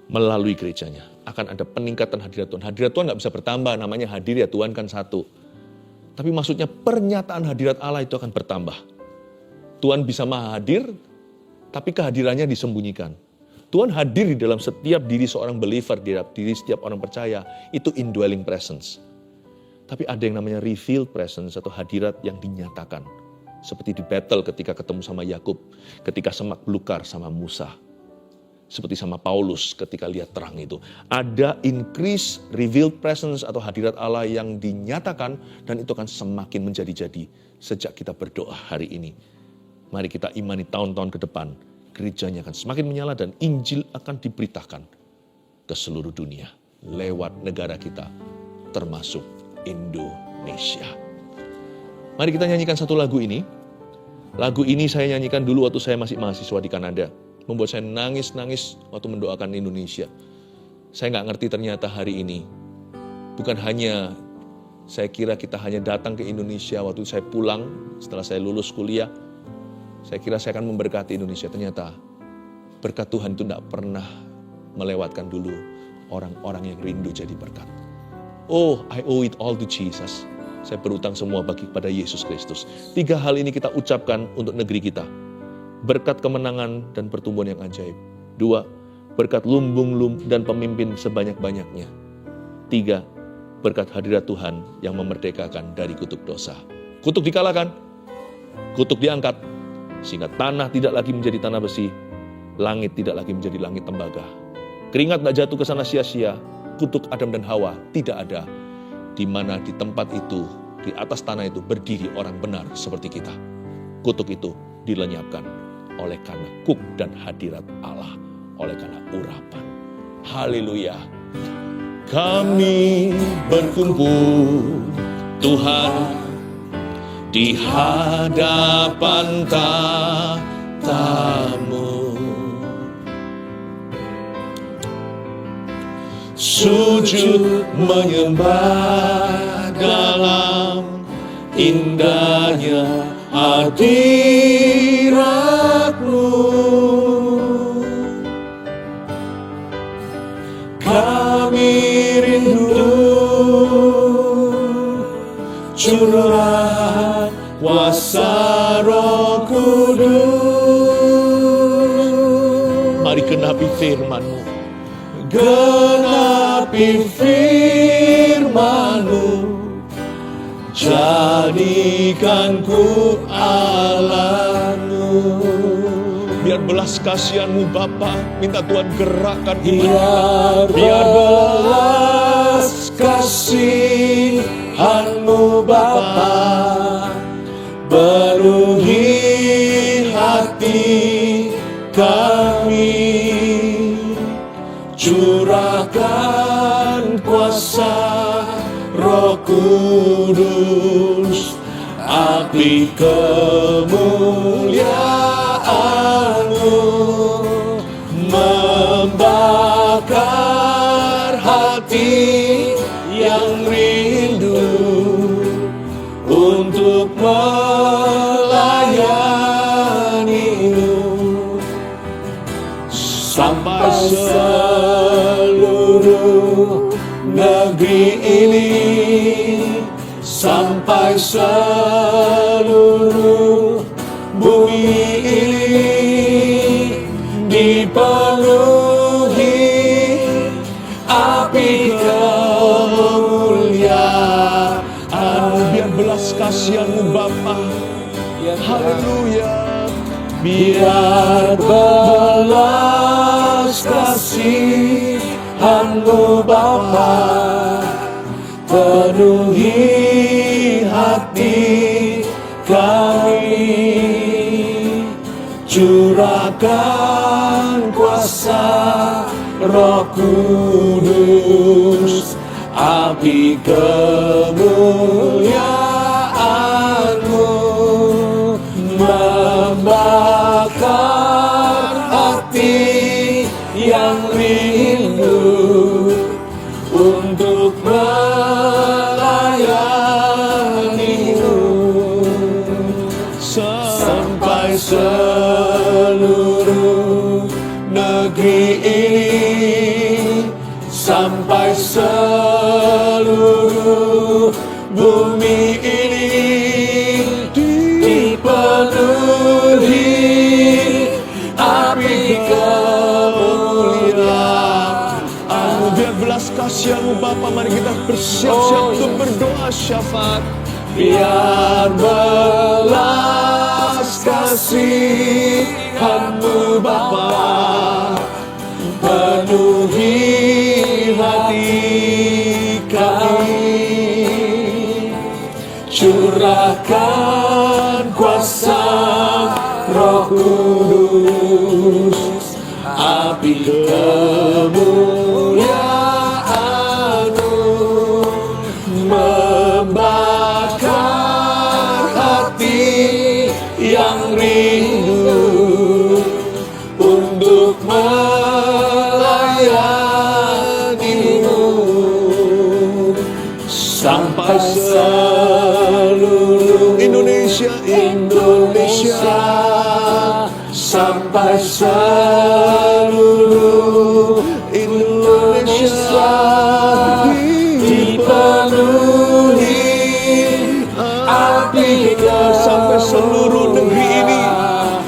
Melalui gerejanya akan ada peningkatan hadirat Tuhan. Hadirat Tuhan gak bisa bertambah, namanya hadir ya Tuhan kan satu. Tapi maksudnya pernyataan hadirat Allah itu akan bertambah. Tuhan bisa maha hadir, tapi kehadirannya disembunyikan. Tuhan hadir di dalam setiap diri seorang believer, di dalam diri setiap orang percaya, itu indwelling presence. Tapi ada yang namanya revealed presence atau hadirat yang dinyatakan. Seperti di battle ketika ketemu sama Yakub, ketika semak belukar sama Musa. Seperti sama Paulus ketika lihat terang itu. Ada increase revealed presence atau hadirat Allah yang dinyatakan dan itu akan semakin menjadi-jadi sejak kita berdoa hari ini. Mari kita imani tahun-tahun ke depan gerejanya akan semakin menyala dan Injil akan diberitakan ke seluruh dunia lewat negara kita termasuk Indonesia. Mari kita nyanyikan satu lagu ini. Lagu ini saya nyanyikan dulu waktu saya masih mahasiswa di Kanada. Membuat saya nangis-nangis waktu mendoakan Indonesia. Saya nggak ngerti ternyata hari ini bukan hanya Saya kira kita hanya datang ke Indonesia waktu saya pulang setelah saya lulus kuliah. Saya kira saya akan memberkati Indonesia. Ternyata berkat Tuhan itu tidak pernah melewatkan dulu orang-orang yang rindu jadi berkat. Oh, I owe it all to Jesus. Saya berutang semua bagi kepada Yesus Kristus. 3 hal ini kita ucapkan untuk negeri kita. Berkat kemenangan dan pertumbuhan yang ajaib. 2, berkat lumbung dan pemimpin sebanyak-banyaknya. 3, berkat hadirat Tuhan yang memerdekakan dari kutuk dosa. Kutuk dikalahkan, kutuk diangkat, sehingga tanah tidak lagi menjadi tanah besi, langit tidak lagi menjadi langit tembaga. Keringat tidak jatuh ke sana sia-sia, kutuk Adam dan Hawa tidak ada. Di mana di tempat itu, di atas tanah itu berdiri orang benar seperti kita. Kutuk itu dilenyapkan oleh karena kuk dan hadirat Allah, oleh karena urapan. Haleluya. Kami berkumpul Tuhan di hadapan tatamu, sujud menyembah dalam indahnya hadirat-Mu. Kami rindu curahan kuasa Roh Kudus. Mari genapi firman-Mu. Genapi firman-Mu, jadikan ku Allahmu. Biar belas kasihan-Mu Bapa, minta Tuhan gerakkan iman. Biar belas kasihan-Mu Bapa, penuhi hati kami. Curahkan kuasa Roh Kudus, api kemuliaan-Mu membakar hati yang rindu untuk melayani-Mu. Sampai seluruh negeri ini, sampai seluruh bumi ini dipenuhi api kemuliaan. Biar belas kasihan-Mu Bapa, haleluya. Biar belas kasihan-Mu Bapa, penuhi hati kami. Curahkan kuasa Roh Kudus, api kemuliaan-Mu membakar hati yang rindu untuk melayani-Mu. Sampai seluruh negeri ini, sampai seluruh bumi ini dipenuhi api kemuliaan-Mu. Biar belas kasihan-Mu Bapa, mari kita bersiap-siap untuk berdoa syafaat. Biar belas kasihan-Mu Bapa, penuhi hati kami. Curahkan kuasa Roh Kudus, api kemuliaan-Mu membakar hati yang rindu untuk melayani. sampai seluruh Indonesia, Indonesia, sampai seluruh Indonesia dipenuhi api sampai seluruh negeri ini.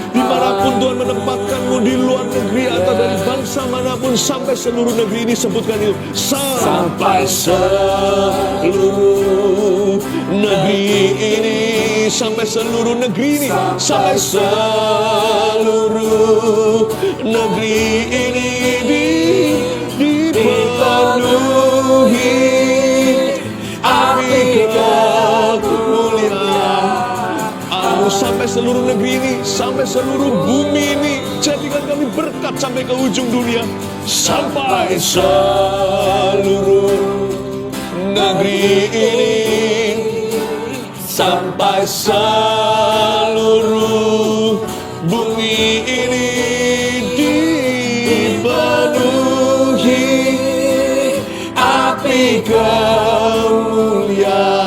Dimanapun Tuhan menempatkanmu, di luar negeri atau dari bangsa manapun, sampai seluruh negeri ini, sebutkan itu. Sampai seluruh negeri ini, sampai seluruh negeri ini, sampai seluruh negeri ini dipenuhi api kemuliaan. Sampai seluruh negeri ini, sampai seluruh bumi ini, jadikan kami berkat sampai ke ujung dunia. Sampai seluruh negeri ini, sampai seluruh bumi ini dipenuhi api kemuliaan.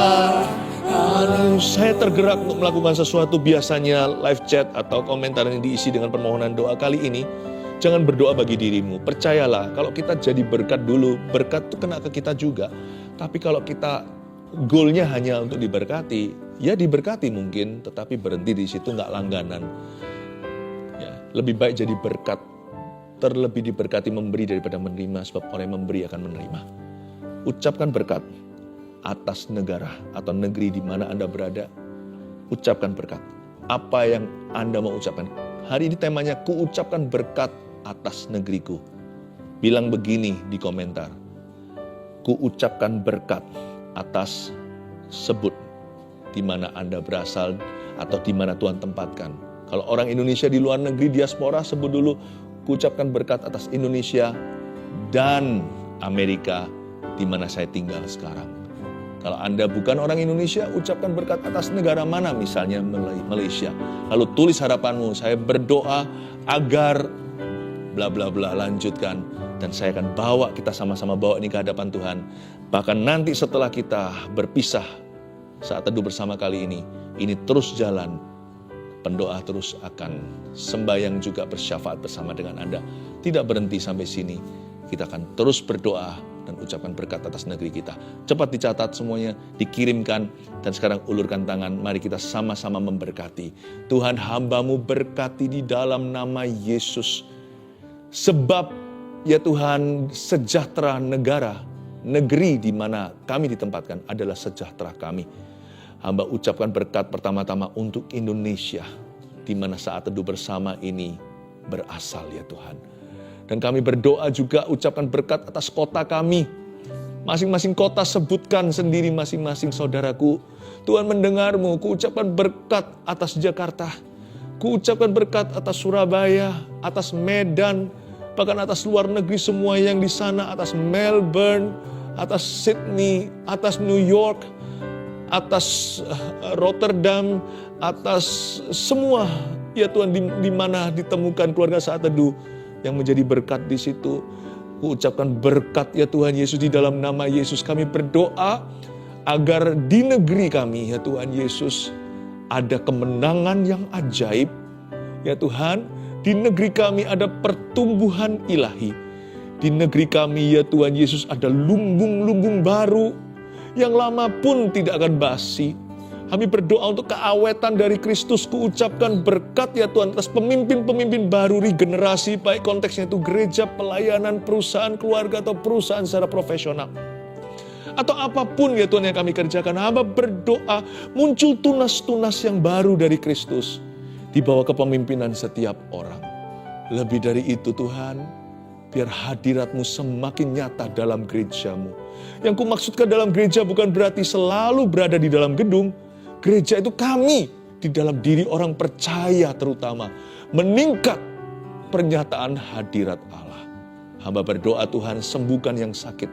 Saya tergerak untuk melakukan sesuatu. Biasanya live chat atau komentar yang diisi dengan permohonan doa. Kali ini jangan berdoa bagi dirimu. Percayalah, kalau kita jadi berkat dulu, berkat itu kena ke kita juga. Tapi kalau kita goalnya hanya untuk diberkati, ya diberkati mungkin, tetapi berhenti di situ, nggak langganan. Ya, lebih baik jadi berkat, terlebih diberkati memberi daripada menerima, sebab orang yang memberi akan menerima. Ucapkan berkat atas negara atau negeri di mana Anda berada. Ucapkan berkat. Apa yang Anda mau ucapkan? Hari ini temanya, ku ucapkan berkat atas negeriku. Bilang begini di komentar, ku ucapkan berkat atas, sebut di mana Anda berasal atau di mana Tuhan tempatkan. Kalau orang Indonesia di luar negeri, diaspora, sebut dulu, ku ucapkan berkat atas Indonesia dan Amerika di mana saya tinggal sekarang. Kalau Anda bukan orang Indonesia, ucapkan berkat atas negara mana, misalnya Malaysia. Lalu tulis harapanmu, saya berdoa agar bla bla bla, lanjutkan. Dan saya akan bawa, kita sama-sama bawa ini ke hadapan Tuhan. Bahkan nanti setelah kita berpisah, saat teduh bersama kali ini terus jalan. Pendoa terus akan sembahyang juga bersyafaat bersama dengan Anda. Tidak berhenti sampai sini. Kita akan terus berdoa dan ucapkan berkat atas negeri kita. Cepat dicatat semuanya, dikirimkan, dan sekarang ulurkan tangan. Mari kita sama-sama memberkati. Tuhan, hamba-Mu berkati di dalam nama Yesus. Sebab ya Tuhan, sejahtera negara, negeri di mana kami ditempatkan adalah sejahtera kami. Hamba ucapkan berkat pertama-tama untuk Indonesia, di mana saat teduh bersama ini berasal ya Tuhan. Dan kami berdoa juga, ucapkan berkat atas kota kami. Masing-masing kota sebutkan sendiri masing-masing saudaraku. Tuhan mendengar-Mu, ku ucapkan berkat atas Jakarta. Ku ucapkan berkat atas Surabaya, atas Medan, bahkan atas luar negeri semua yang di sana, atas Melbourne, atas Sydney, atas New York, atas Rotterdam, atas semua ya Tuhan di mana ditemukan keluarga saat teduh yang menjadi berkat di situ. Ku ucapkan berkat ya Tuhan Yesus, di dalam nama Yesus kami berdoa agar di negeri kami ya Tuhan Yesus ada kemenangan yang ajaib ya Tuhan. Di negeri kami ada pertumbuhan ilahi. Di negeri kami ya Tuhan Yesus ada lumbung-lumbung baru yang lama pun tidak akan basi. Kami berdoa untuk keawetan dari Kristus. Ku ucapkan berkat ya Tuhan atas pemimpin-pemimpin baru regenerasi, baik konteksnya itu gereja, pelayanan, perusahaan, keluarga, atau perusahaan secara profesional. Atau apapun ya Tuhan yang kami kerjakan, hamba berdoa muncul tunas-tunas yang baru dari Kristus di bawah kepemimpinan setiap orang. Lebih dari itu Tuhan, biar hadirat-Mu semakin nyata dalam gereja-Mu. Yang ku maksudkan dalam gereja bukan berarti selalu berada di dalam gedung. Gereja itu kami di dalam diri orang percaya terutama. Meningkat pernyataan hadirat Allah. Hamba berdoa Tuhan, sembuhkan yang sakit.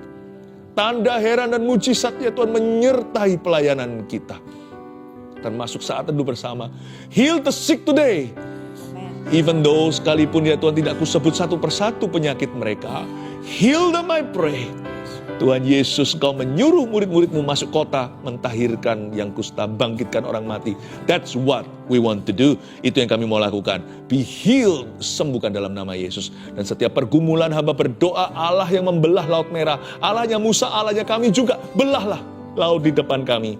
Tanda heran dan mujizat ya Tuhan menyertai pelayanan kita. Termasuk saat teduh bersama. Heal the sick today. Even though sekalipun ya Tuhan tidak kusebut satu persatu penyakit mereka. Heal them I pray. Tuhan Yesus, Kau menyuruh murid-murid-Mu masuk kota, mentahirkan yang kusta, bangkitkan orang mati. That's what we want to do. Itu yang kami mau lakukan. Be healed, sembuhkan dalam nama Yesus. Dan setiap pergumulan hamba berdoa, Allah yang membelah Laut Merah, Allahnya Musa, Allahnya kami juga, belahlah laut di depan kami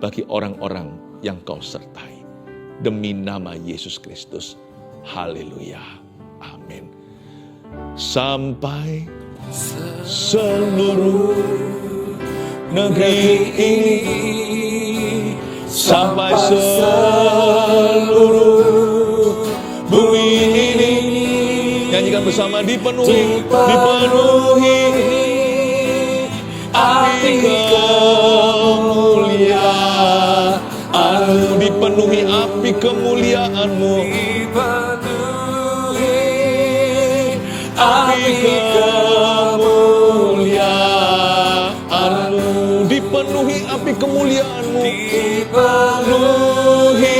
bagi orang-orang yang Kau sertai. Demi nama Yesus Kristus. Haleluya. Amin. Sampai seluruh negeri ini, sampai seluruh bumi ini, nyanyikan bersama, dipenuhi api kemuliaan-Mu, dipenuhi api kemuliaan-Mu, api kemuliaan-Mu, dipenuhi api kemuliaan-Mu, dipenuhi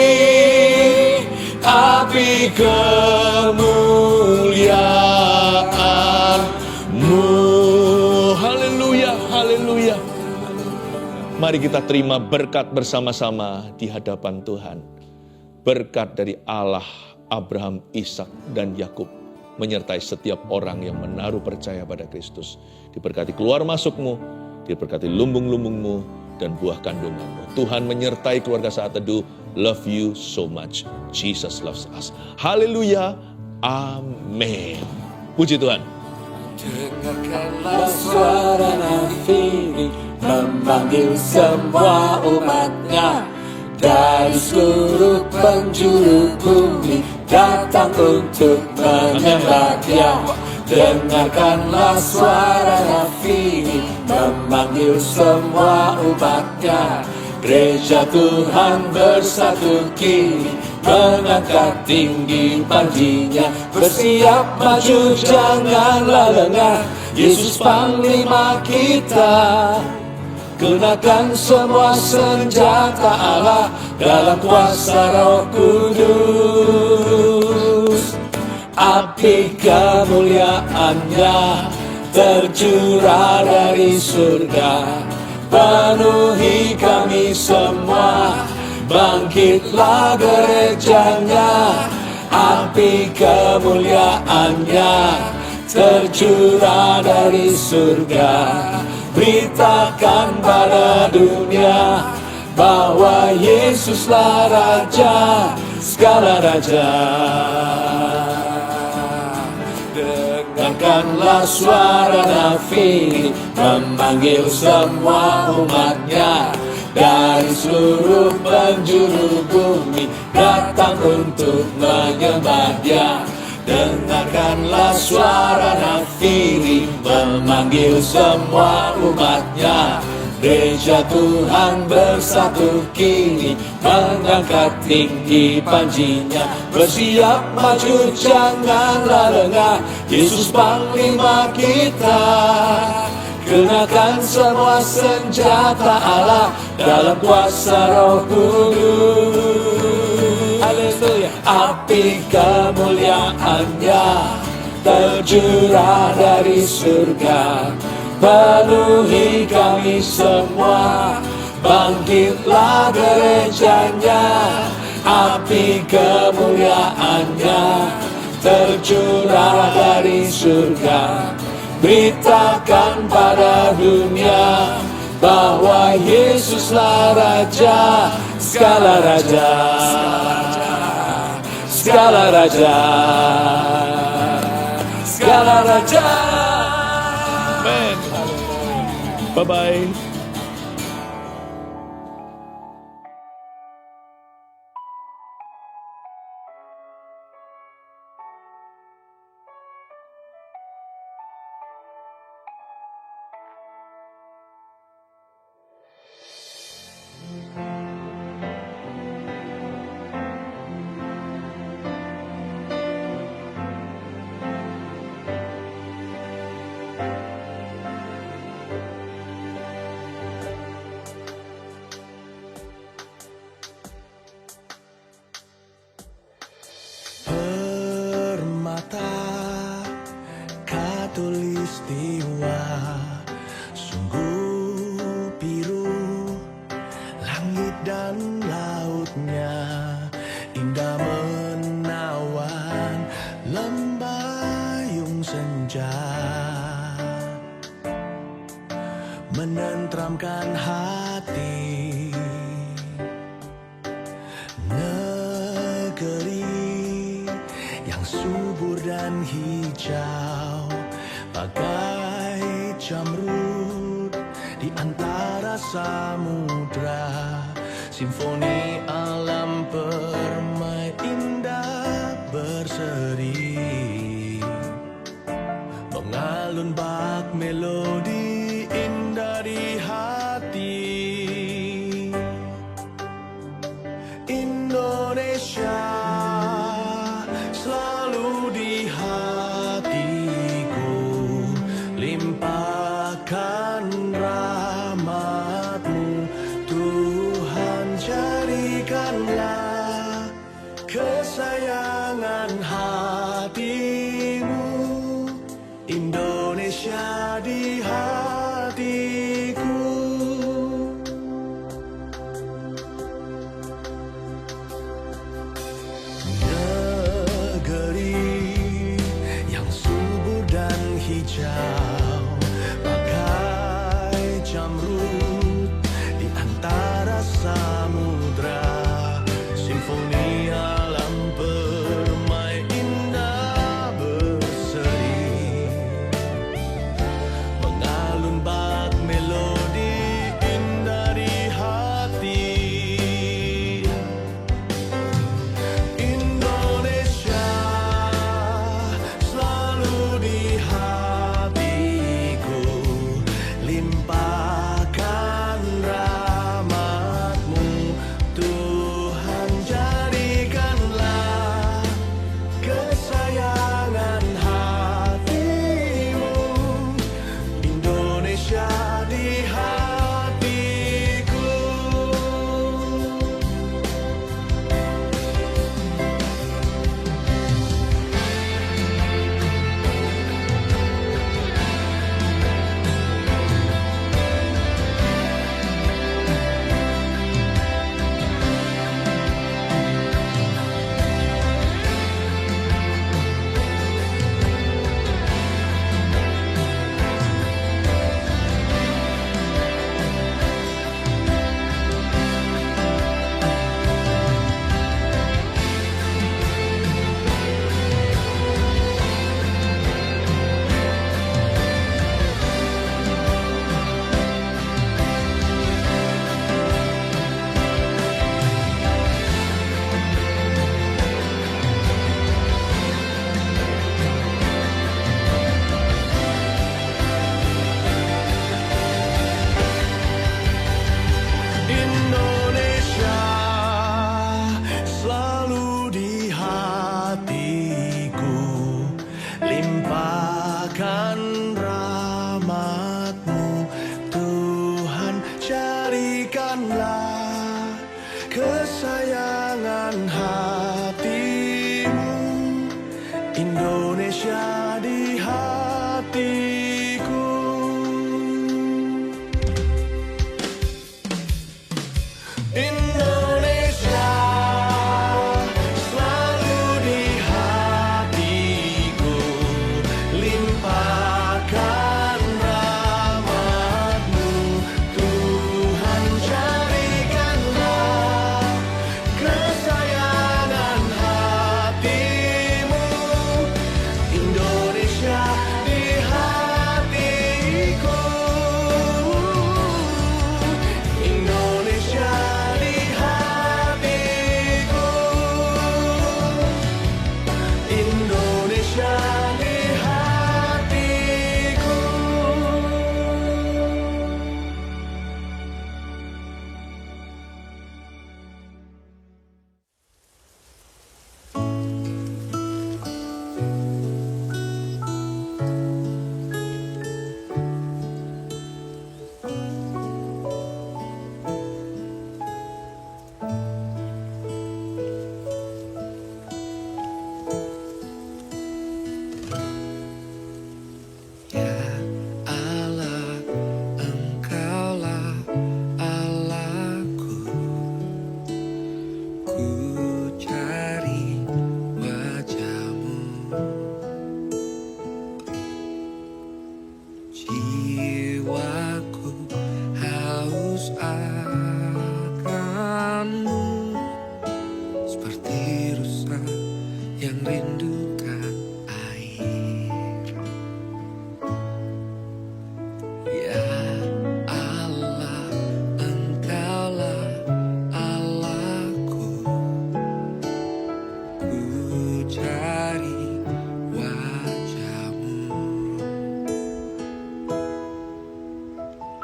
api kemuliaan-Mu. Haleluya, haleluya. Mari kita terima berkat bersama-sama di hadapan Tuhan. Berkat dari Allah, Abraham, Ishak, dan Yakub menyertai setiap orang yang menaruh percaya pada Kristus. Diberkati keluar masukmu, diberkati lumbung-lumbungmu, dan buah kandunganmu. Tuhan menyertai keluarga Saat Teduh. Love you so much. Jesus loves us. Haleluya. Amin. Puji Tuhan. Dengarkanlah suara nafiri memanggil semua umatnya dari seluruh penjuru bumi, datang untuk menyembah Dia. Dengarkanlah suara nafiri memanggil semua umatnya. Gereja Tuhan bersatu kini, mengangkat tinggi panjinya. Bersiap maju, janganlah lengah, Yesus Panglima kita. Gunakan semua senjata Allah dalam kuasa Roh Kudus. Api kemuliaan-Nya tercurah dari surga, penuhi kami semua. Bangkitlah gerejanya, api kemuliaan-Nya tercurah dari surga. Beritakan pada dunia bahwa Yesuslah Raja, segala raja. Dengarkanlah suara nafiri memanggil semua umatnya dari seluruh penjuru bumi, datang untuk menyembah Dia. Dengarkanlah suara nafiri memanggil semua umatnya. Gereja Tuhan bersatu kini, mengangkat tinggi panjinya. Bersiap maju, janganlah lengah, Yesus Panglima kita. Kenakan semua senjata Allah dalam kuasa Roh Kudus. Haleluya. Api kemuliaan-Nya tercurah dari surga, penuhi kami semua. Bangkitlah gerejanya, api kemuliaan-Nya tercurah dari surga. Beritakan pada dunia bahwa Yesuslah Raja, segala raja, segala raja, segala raja. Amen. Bye-bye. Permata khatulistiwa, menenteramkan hati. Negeri yang subur dan hijau, bagai jamrut di antara samudra. Simfoni alam permai indah berseri, mengalun bak melodi indah di hati. Indonesia selalu di hatiku, limpahkan rahmat-Mu Tuhan, jadikanlah kesayangan hati-Mu Indonesia di hatiku. Negeri yang subur dan hijau, bagai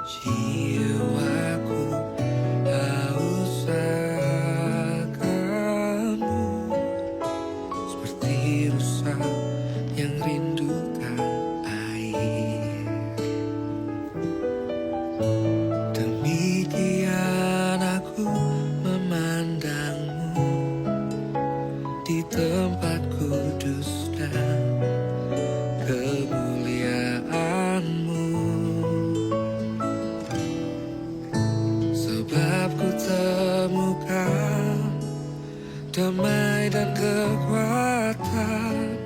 Jiwaku haus akanmu, seperti rusa yang rindukan air. Demikian aku memandangmu di tempat kudus dan kemuliaan-Mu. Sebab ku temukan damai dan kekuatan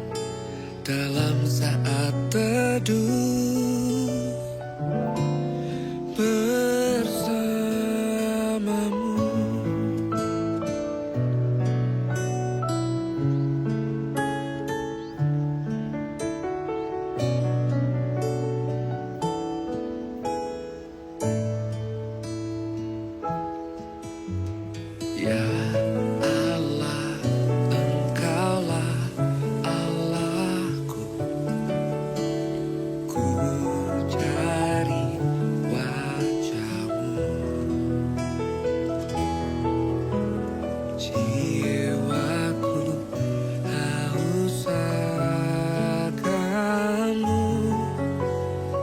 dalam saat teduh bersamamu. Ya Allah, Engkaulah Allahku. Ku cari wajah-Mu. Jiwaku haus akan-Mu,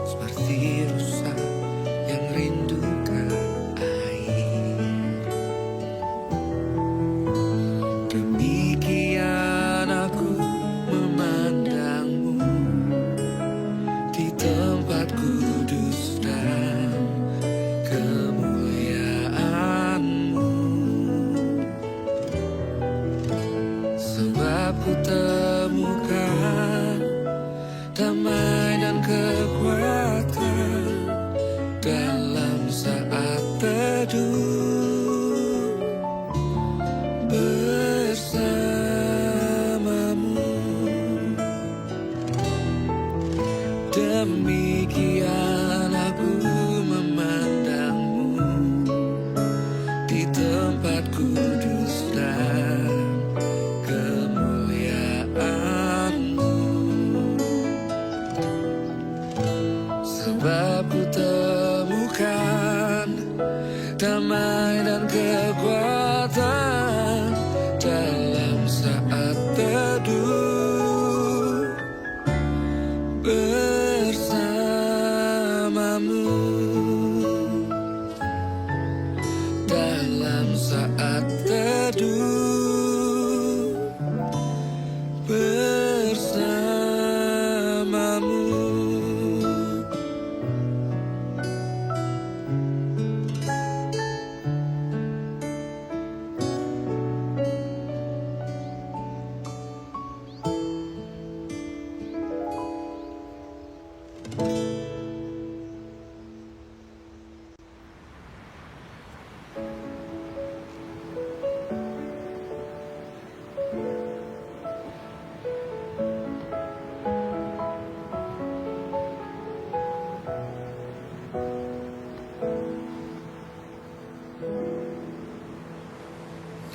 seperti rusa yang rindukan air. Demikian aku memandangmu di tempat kudus dan kemuliaan-Mu. Sebab ku temukan damai dan kekuatan dalam saat teduh bersamamu. Demikian aku memandangmu di tempat kudus dan kemuliaan-Mu. Sebab ku temukan damai dan kekuatan dalam saat teduh bersamamu. Dalam saat teduh bersamamu.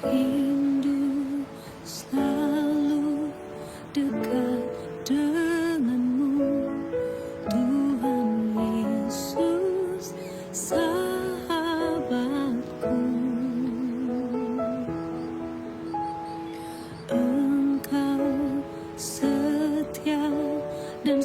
Rindu selalu dekat denganmu, Tuhan Yesus sahabatku. Engkau setia dan